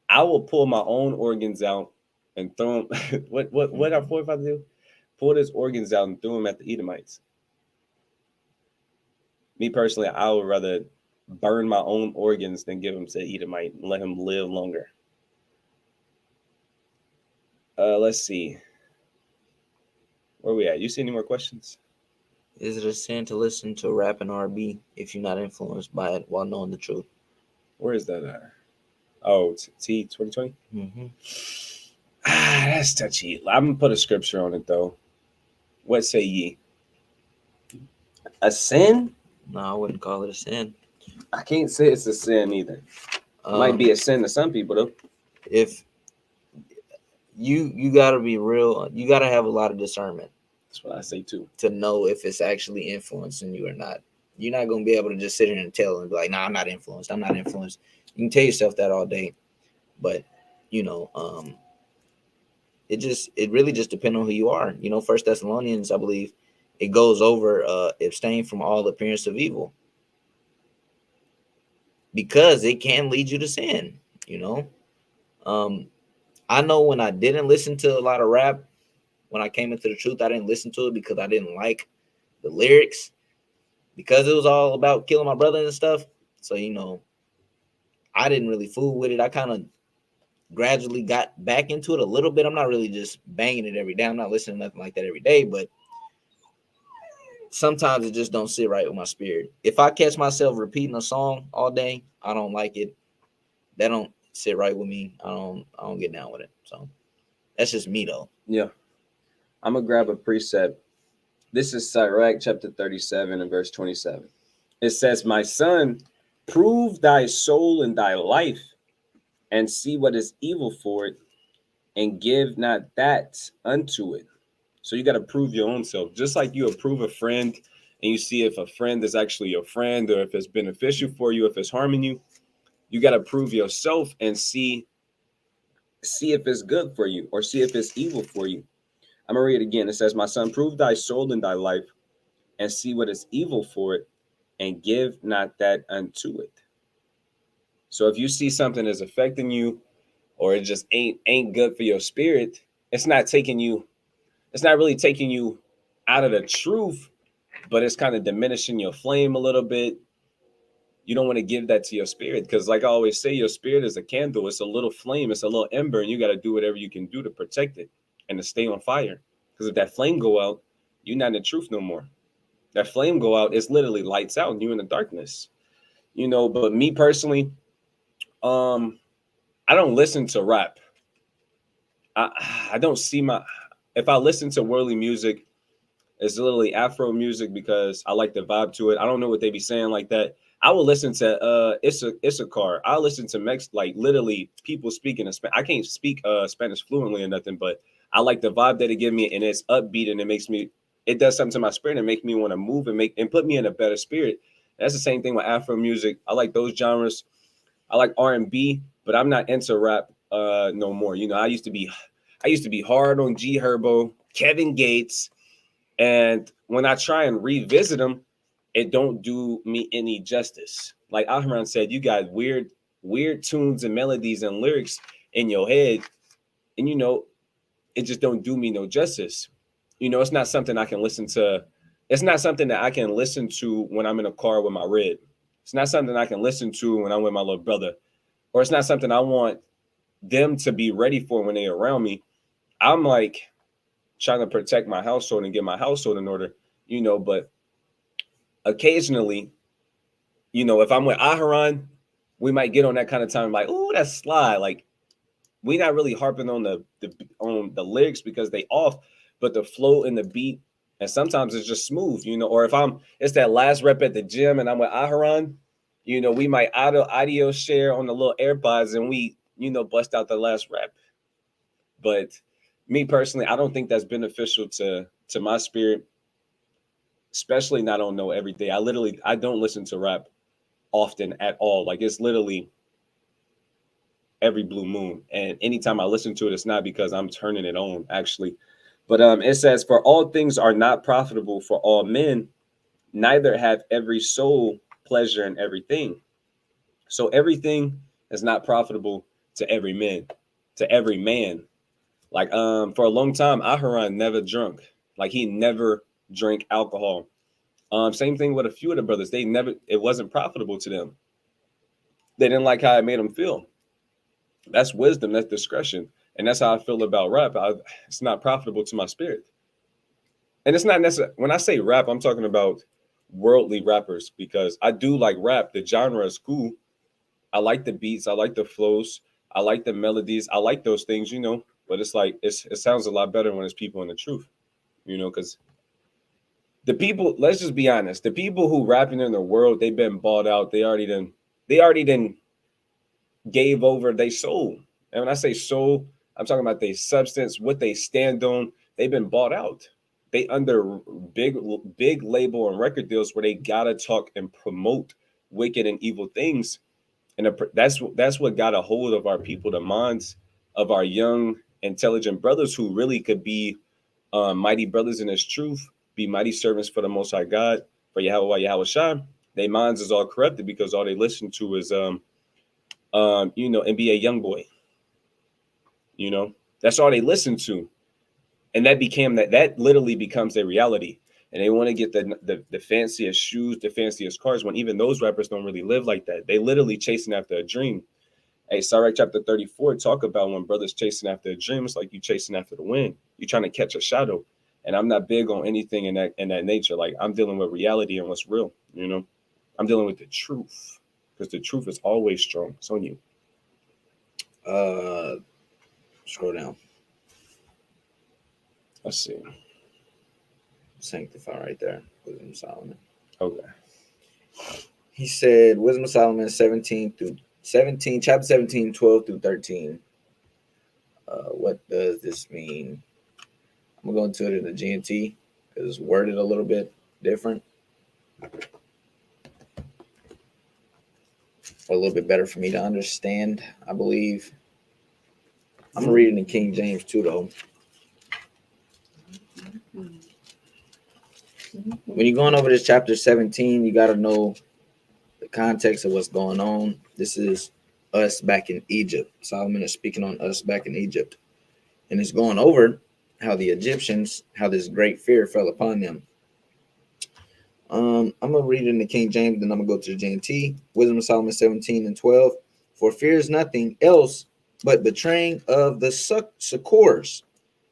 I will pull my own organs out and throw him. What our forefathers do? Pulled his organs out and threw him at the Edomites. Me personally, I would rather burn my own organs than give them to the Edomite and let him live longer. Let's see. Where we at? You see any more questions? Is it a sin to listen to rap and R&B if you're not influenced by it while knowing the truth? Where is that at? Oh, T 2020? Mm-hmm. That's touchy. I'm going to put a scripture on it, though. What say ye? A sin? No, I wouldn't call it a sin. I can't say it's a sin either. It might be a sin to some people, though. If you got to be real, you got to have a lot of discernment. That's what I say, too. To know if it's actually influencing you or not. You're not going to be able to just sit here and tell and be like, nah, I'm not influenced. I'm not influenced. You can tell yourself that all day. But, you know, it really just depends on who you are. You know, 1 Thessalonians, I believe, it goes over abstain from all appearance of evil. Because it can lead you to sin, you know. I know when I didn't listen to a lot of rap, when I came into the truth, I didn't listen to it because I didn't like the lyrics, because it was all about killing my brother and stuff. So, you know, I didn't really fool with it. I kind of gradually got back into it a little bit. I'm not really just banging it every day. I'm not listening to nothing like that every day, but sometimes it just don't sit right with my spirit. If I catch myself repeating a song all day, I don't like it. That don't sit right with me. I don't get down with it. So that's just me though. Yeah. I'm going to grab a precept. This is Sirach chapter 37 and verse 27. It says, my son, prove thy soul and thy life, and see what is evil for it, and give not that unto it. So you got to prove your own self. Just like you approve a friend and you see if a friend is actually your friend or if it's beneficial for you, if it's harming you, you got to prove yourself and see if it's good for you or see if it's evil for you. I'm going to read it again. It says, my son, prove thy soul and thy life, and see what is evil for it, and give not that unto it. So if you see something that's affecting you, or it just ain't good for your spirit, it's not really taking you out of the truth, but it's kind of diminishing your flame a little bit. You don't want to give that to your spirit, because like I always say, your spirit is a candle. It's a little flame. It's a little ember, and you got to do whatever you can do to protect it and to stay on fire. Because if that flame go out, you're not in the truth no more. That flame go out, it's literally lights out and you in the darkness. You know, but me personally, I don't listen to rap. I don't see if I listen to worldly music, it's literally Afro music because I like the vibe to it. I don't know what they be saying like that. I will listen to it's a car. I listen to like literally people speaking in Spanish. I can't speak Spanish fluently or nothing, but I like the vibe that it give me, and it's upbeat, and it does something to my spirit and make me want to move and put me in a better spirit. And that's the same thing with Afro music. I like those genres. I like R&B, but I'm not into rap no more. You know, I used to be hard on G Herbo, Kevin Gates, and when I try and revisit them, it don't do me any justice. Like Ahran said, you got weird tunes and melodies and lyrics in your head, and you know, it just don't do me no justice. You know, it's not something I can listen to. It's not something that I can listen to when I'm in a car with my red. It's not something I can listen to when I'm with my little brother, or it's not something I want them to be ready for when they're around me. I'm like trying to protect my household and get my household in order, you know, but occasionally, you know, if I'm with Aharon, we might get on that kind of time like, oh, that's sly. Like, we not really harping on the lyrics because they off, but the flow and the beat, and sometimes it's just smooth, you know. Or if it's that last rep at the gym and I'm with Aharon, you know, we might audio share on the little AirPods and we, you know, bust out the last rep. But me personally, I don't think that's beneficial to my spirit, especially not on No every day. I don't listen to rap often at all. Like, it's literally every blue moon, and anytime I listen to it, it's not because I'm turning it on actually, but it says, for all things are not profitable for all men, neither have every soul pleasure in everything. So everything is not profitable to every man. Like for a long time, Aharon never drunk. Like he never drank alcohol. Same thing with a few of the brothers. It wasn't profitable to them. They didn't like how it made them feel. That's wisdom, that's discretion. And that's how I feel about rap. It's not profitable to my spirit. And it's not necessarily, when I say rap, I'm talking about worldly rappers, because I do like rap. The genre is cool. I like the beats. I like the flows. I like the melodies. I like those things, you know, but it's like, it sounds a lot better when it's people in the truth, you know, because the people, let's just be honest, the people who rapping in the world, they've been bought out. They already done gave over their soul. And when I say soul, I'm talking about their substance, what they stand on. They've been bought out. They under big label and record deals where they gotta talk and promote wicked and evil things. And that's what got a hold of our people, the minds of our young, intelligent brothers who really could be mighty brothers in this truth, be mighty servants for the Most High God, for Yahweh Shai. Their minds is all corrupted because all they listen to is NBA Youngboy. You know, that's all they listen to, and that literally becomes their reality. And they want to get the fanciest shoes, the fanciest cars, when even those rappers don't really live like that. They literally chasing after a dream. Hey, Sirach chapter 34 talk about when brothers chasing after a dream. It's like you chasing after the wind. You're trying to catch a shadow. And I'm not big on anything in that nature. Like I'm dealing with reality and what's real. You know, I'm dealing with the truth because the truth is always strong. It's on you. Scroll down. Let's see. Sanctify right there. Wisdom of Solomon. Okay. He said, Wisdom of Solomon 17, chapter 17, 12 through 13. What does this mean? I'm going to go into it in the GNT because it's worded a little bit different. A little bit better for me to understand, I believe. I'm reading in King James too, though. When you're going over this chapter 17, you got to know the context of what's going on. This is us back in Egypt. Solomon is speaking on us back in Egypt. And it's going over how the Egyptians, how this great fear fell upon them. I'm going to read it in the King James, then I'm going to go to the JNT. Wisdom of Solomon 17 and 12. For fear is nothing else but betraying of the succors,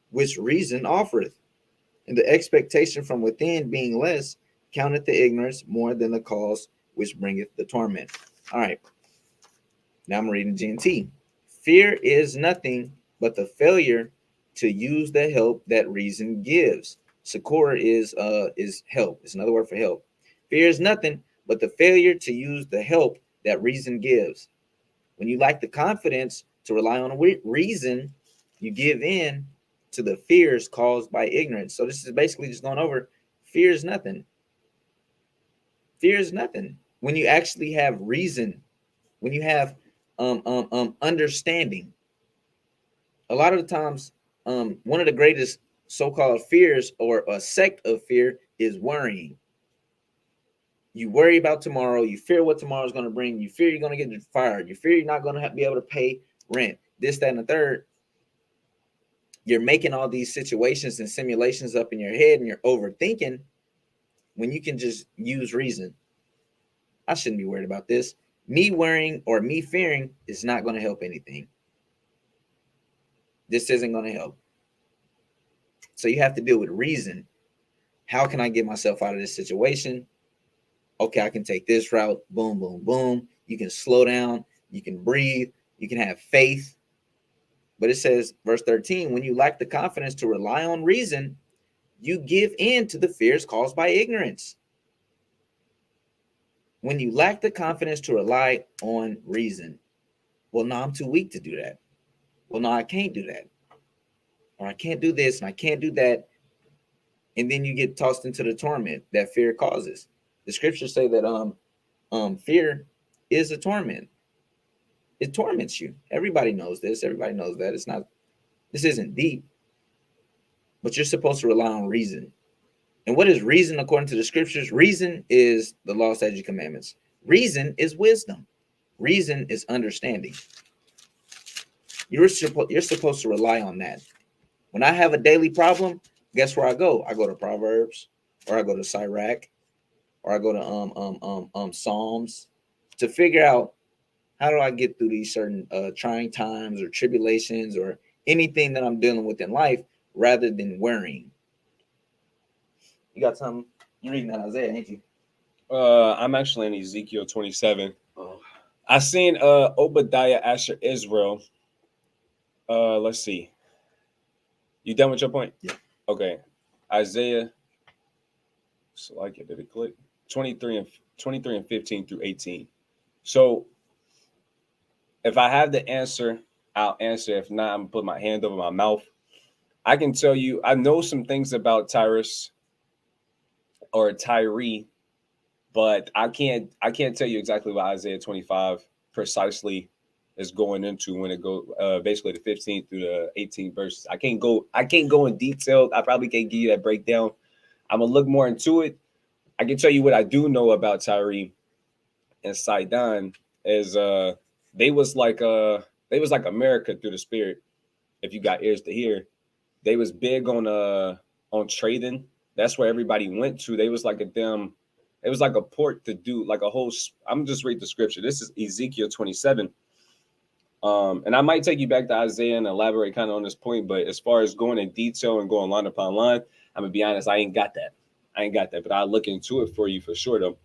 which reason offereth. And the expectation from within being less, counteth the ignorance more than the cause which bringeth the torment. All right. Now I'm reading GNT. Fear is nothing but the failure to use the help that reason gives. Succor is help. It's another word for help. Fear is nothing but the failure to use the help that reason gives. When you lack the confidence to rely on reason, you give in to the fears caused by ignorance. So this is basically just going over fear is nothing. Fear is nothing. When you actually have reason, when you have understanding. A lot of the times, one of the greatest so-called fears or a sect of fear is worrying. You worry about tomorrow. You fear what tomorrow is going to bring. You fear you're going to get fired. You fear you're not going to be able to pay rent. This, that, and the third. You're making all these situations and simulations up in your head, and you're overthinking when you can just use reason. I shouldn't be worried about this. Me worrying or me fearing is not going to help anything. This isn't going to help. So you have to deal with reason. How can I get myself out of this situation? Okay, I can take this route. Boom, boom, boom. You can slow down. You can breathe. You can have faith. But it says, verse 13, when you lack the confidence to rely on reason, you give in to the fears caused by ignorance. When you lack the confidence to rely on reason, well, no, I'm too weak to do that. Well, no, I can't do that. Or I can't do this and I can't do that. And then you get tossed into the torment that fear causes. The scriptures say that fear is a torment. It torments you. Everybody knows this. Everybody knows that. This isn't deep. But you're supposed to rely on reason. And what is reason according to the scriptures? Reason is the law, statutes, commandments. Reason is wisdom. Reason is understanding. You're supposed to rely on that. When I have a daily problem, guess where I go? I go to Proverbs, or I go to Sirach, or I go to Psalms to figure out how do I get through these certain trying times or tribulations or anything that I'm dealing with in life, rather than worrying. You got something? You're reading that Isaiah, ain't you? I'm actually in Ezekiel 27. Oh. I seen Obadiah, Asher, Israel. Let's see. You done with your point? Yeah. Okay. Isaiah. So like it, did it click? 23 and 15 through 18. So if I have the answer, I'll answer. If not, I'm gonna put my hand over my mouth. I can tell you, I know some things about Tyrus or Tyree, but I can't tell you exactly what Isaiah 25 precisely is going into when it goes basically the 15th through the 18th verses. I can't go in detail. I probably can't give you that breakdown. I'm gonna look more into it. I can tell you what I do know about Tyree and Sidon is they was like America through the spirit. If you got ears to hear, they was big on trading. That's where everybody went to. They was like it was like a port to do like a whole. I'm just read the scripture. This is Ezekiel 27. And I might take you back to Isaiah and elaborate kind of on this point, but as far as going in detail and going line upon line, I'm gonna be honest, I ain't got that, but I'll look into it for you for sure though.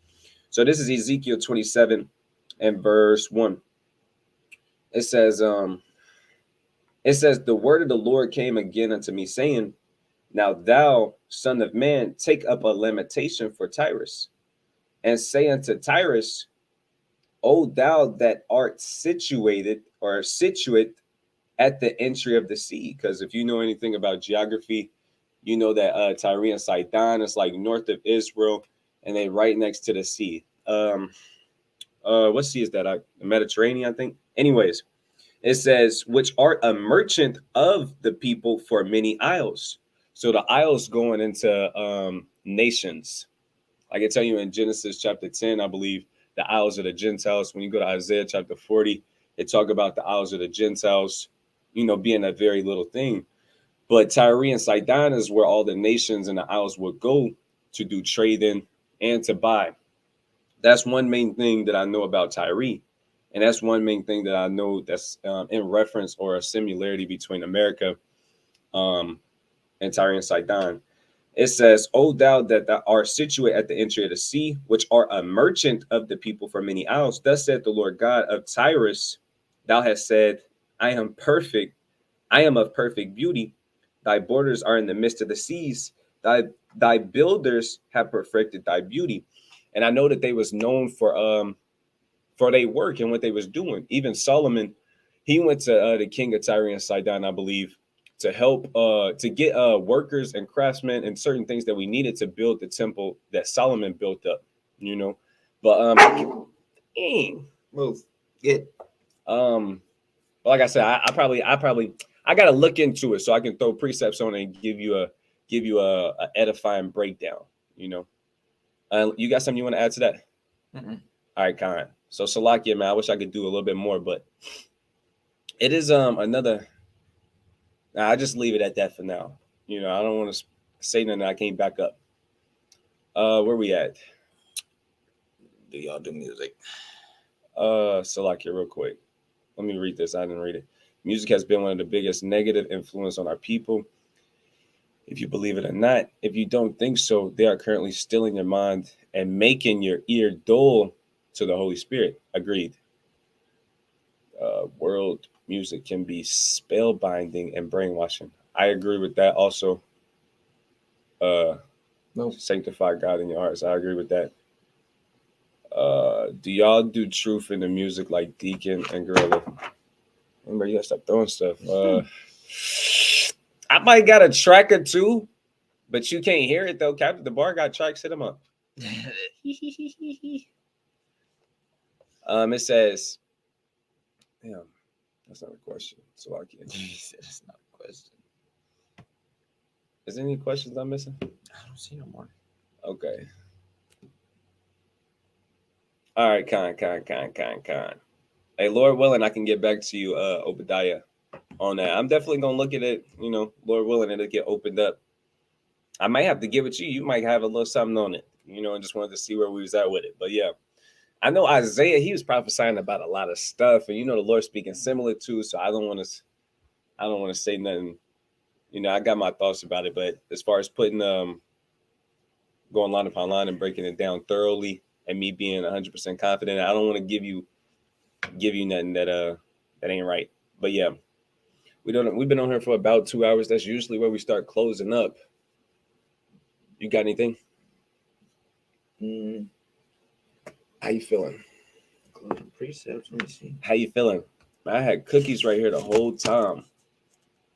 So this is Ezekiel 27 and verse 1. It says, the word of the Lord came again unto me, saying, now thou, son of man, take up a lamentation for Tyrus, and say unto Tyrus, O thou that art situate at the entry of the sea. Because if you know anything about geography, you know that Tyre and Sidon is like north of Israel, and they right next to the sea. What sea is that? The Mediterranean, I think. Anyways, it says, which art a merchant of the people for many isles. So the isles going into nations. I can tell you in Genesis chapter 10, I believe, the isles of the Gentiles. When you go to Isaiah chapter 40, it talk about the isles of the Gentiles, being a very little thing. But Tyre and Sidon is where all the nations and the isles would go to do trading and to buy. That's one main thing that I know about Tyre. And that's one main thing that I know that's in reference or a similarity between America and Tyre and Sidon. It says, O thou that thou art situate at the entry of the sea, which art a merchant of the people for many isles. Thus said the Lord God of Tyrus, thou hast said, I am perfect. I am of perfect beauty. Thy borders are in the midst of the seas. Thy builders have perfected thy beauty. And I know that they was known for their work and what they was doing. Even Solomon, he went to the king of Tyre and Sidon, I believe, to help to get workers and craftsmen and certain things that we needed to build the temple that Solomon built up, But Move. Get. Like I said, I gotta look into it so I can throw precepts on it and give you a edifying breakdown. You got something you want to add to that? Mm-mm. All right, Khan. So Salakia, man, I wish I could do a little bit more, but it is another. Nah, I just leave it at that for now. I don't want to say nothing. I can't back up. Where we at? Do y'all do music? Salakia, real quick. Let me read this. I didn't read it. Music has been one of the biggest negative influence on our people. If you believe it or not, if you don't think so, they are currently stilling your mind and making your ear dull to the Holy Spirit. Agreed. World music can be spellbinding and brainwashing. I agree with that also. No. Sanctify God in your hearts. I agree with that. Do y'all do truth in the music like Deacon and Gorilla? Remember, you gotta stop throwing stuff. I might got a track or two, but you can't hear it though. Captain the Bar got tracks. Hit him up. It says, damn, that's not a question. So I can't. It's not a question. Is there any questions I'm missing? I don't see no more. Okay. All right, Con. Hey, Lord willing, I can get back to you, Obadiah, on that. I'm definitely gonna look at it, you know, Lord willing, it'll get opened up. I might have to give it to you. You might have a little something on it, you know, and just wanted to see where we was at with it. But yeah, I know Isaiah, he was prophesying about a lot of stuff, and you know, the Lord speaking similar to, so I don't want to say nothing. You know, I got my thoughts about it, but as far as putting going line upon line and breaking it down thoroughly, and me being 100% confident, I don't want to give you nothing that ain't right. But yeah, we've been on here for about 2 hours. That's usually where we start closing up. You got anything? How you feeling? Closing precepts. Let me see. How you feeling? I had cookies right here the whole time.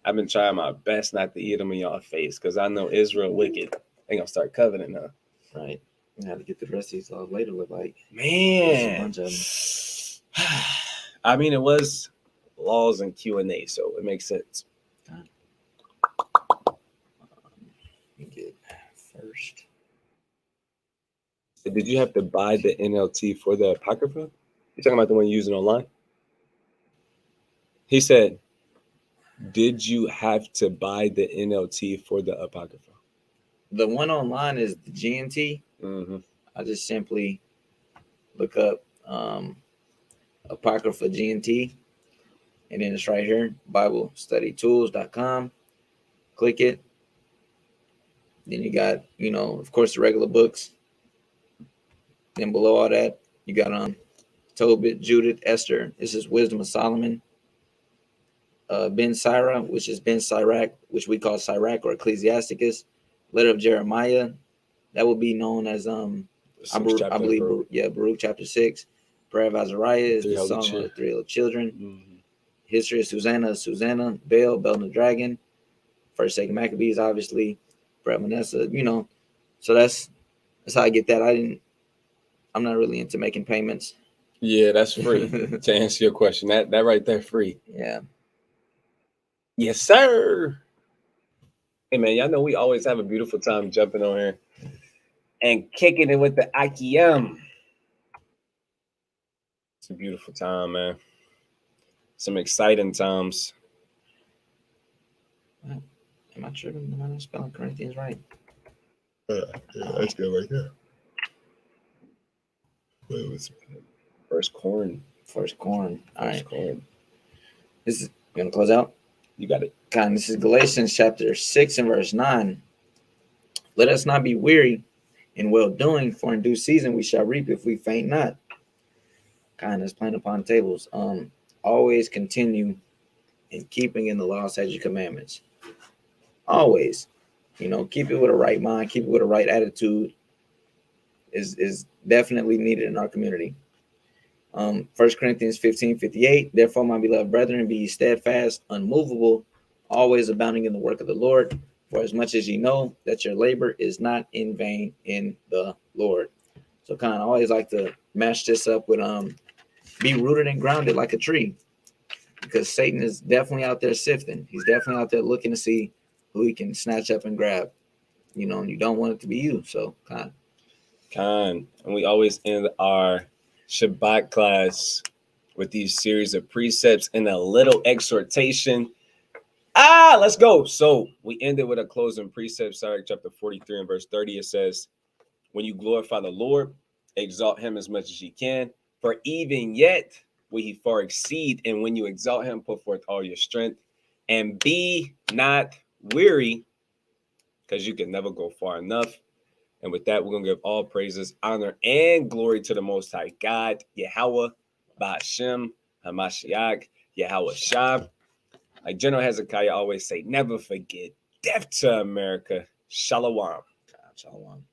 I've been trying my best not to eat them in y'all face because I know Israel wicked. They gonna start coveting, huh? Right. I have to get the rest of these off later. Look like Man. a bunch of them. I mean, it was laws and Q&A, so it makes sense. Get first. Did you have to buy the NLT for the Apocrypha? You talking about the one you're using online? He said, did you have to buy the NLT for the Apocrypha? The one online is the Jnt. Mm-hmm. I just simply look up Apocrypha Jnt. And then it's right here, BibleStudyTools.com. Click it. Then you got, you know, of course, the regular books. Then below all that, you got Tobit, Judith, Esther. This is Wisdom of Solomon. Ben Sirach, which is Ben Sirach, which we call Sirach or Ecclesiasticus. Letter of Jeremiah. That would be known as I believe, Baruch chapter 6. Prayer of Azariah is the song of the three little children. Mm-hmm. History of Susanna, Bel the dragon. First, Second Maccabees, obviously. Brett Manessa, you know. So that's how I get that. I'm not really into making payments. Yeah, that's free. To answer your question, that right there, free. Yeah. Yes, sir. Hey man, y'all know we always have a beautiful time jumping on here and kicking it with the IKM. It's a beautiful time, man. Some exciting times. Am I tripping? Am I not spelling Corinthians right? Yeah, that's good right there. What was first corn? First corn. All right. Corn. This is you gonna close out? You got it. God, this is Galatians chapter 6 and verse 9. Let us not be weary in well doing, for in due season we shall reap if we faint not. Kindness plain upon tables. Always continue in keeping in the law, statutes, commandments. Always, you know, keep it with a right mind, keep it with a right attitude. Is definitely needed in our community. 1 Corinthians 15:58. Therefore, my beloved brethren, be ye steadfast, unmovable, always abounding in the work of the Lord. For as much as ye know that your labor is not in vain in the Lord. So kind of always like to match this up with be rooted and grounded like a tree. Because Satan is definitely out there sifting. He's definitely out there looking to see who he can snatch up and grab. You know, and you don't want it to be you. So kind. And we always end our Shabbat class with these series of precepts and a little exhortation. Let's go. So we ended with a closing precept, chapter 43 and verse 30. It says, when you glorify the Lord, exalt him as much as you can, for even yet will he far exceed. And when you exalt him, put forth all your strength and be not weary, because you can never go far enough. And with that, we're going to give all praises, honor, and glory to the Most High God, Yahweh, Ba'ashem, Hamashiach, Yahweh Shah. Like General Hezekiah always say, never forget, death to America. Shalom. Shalom.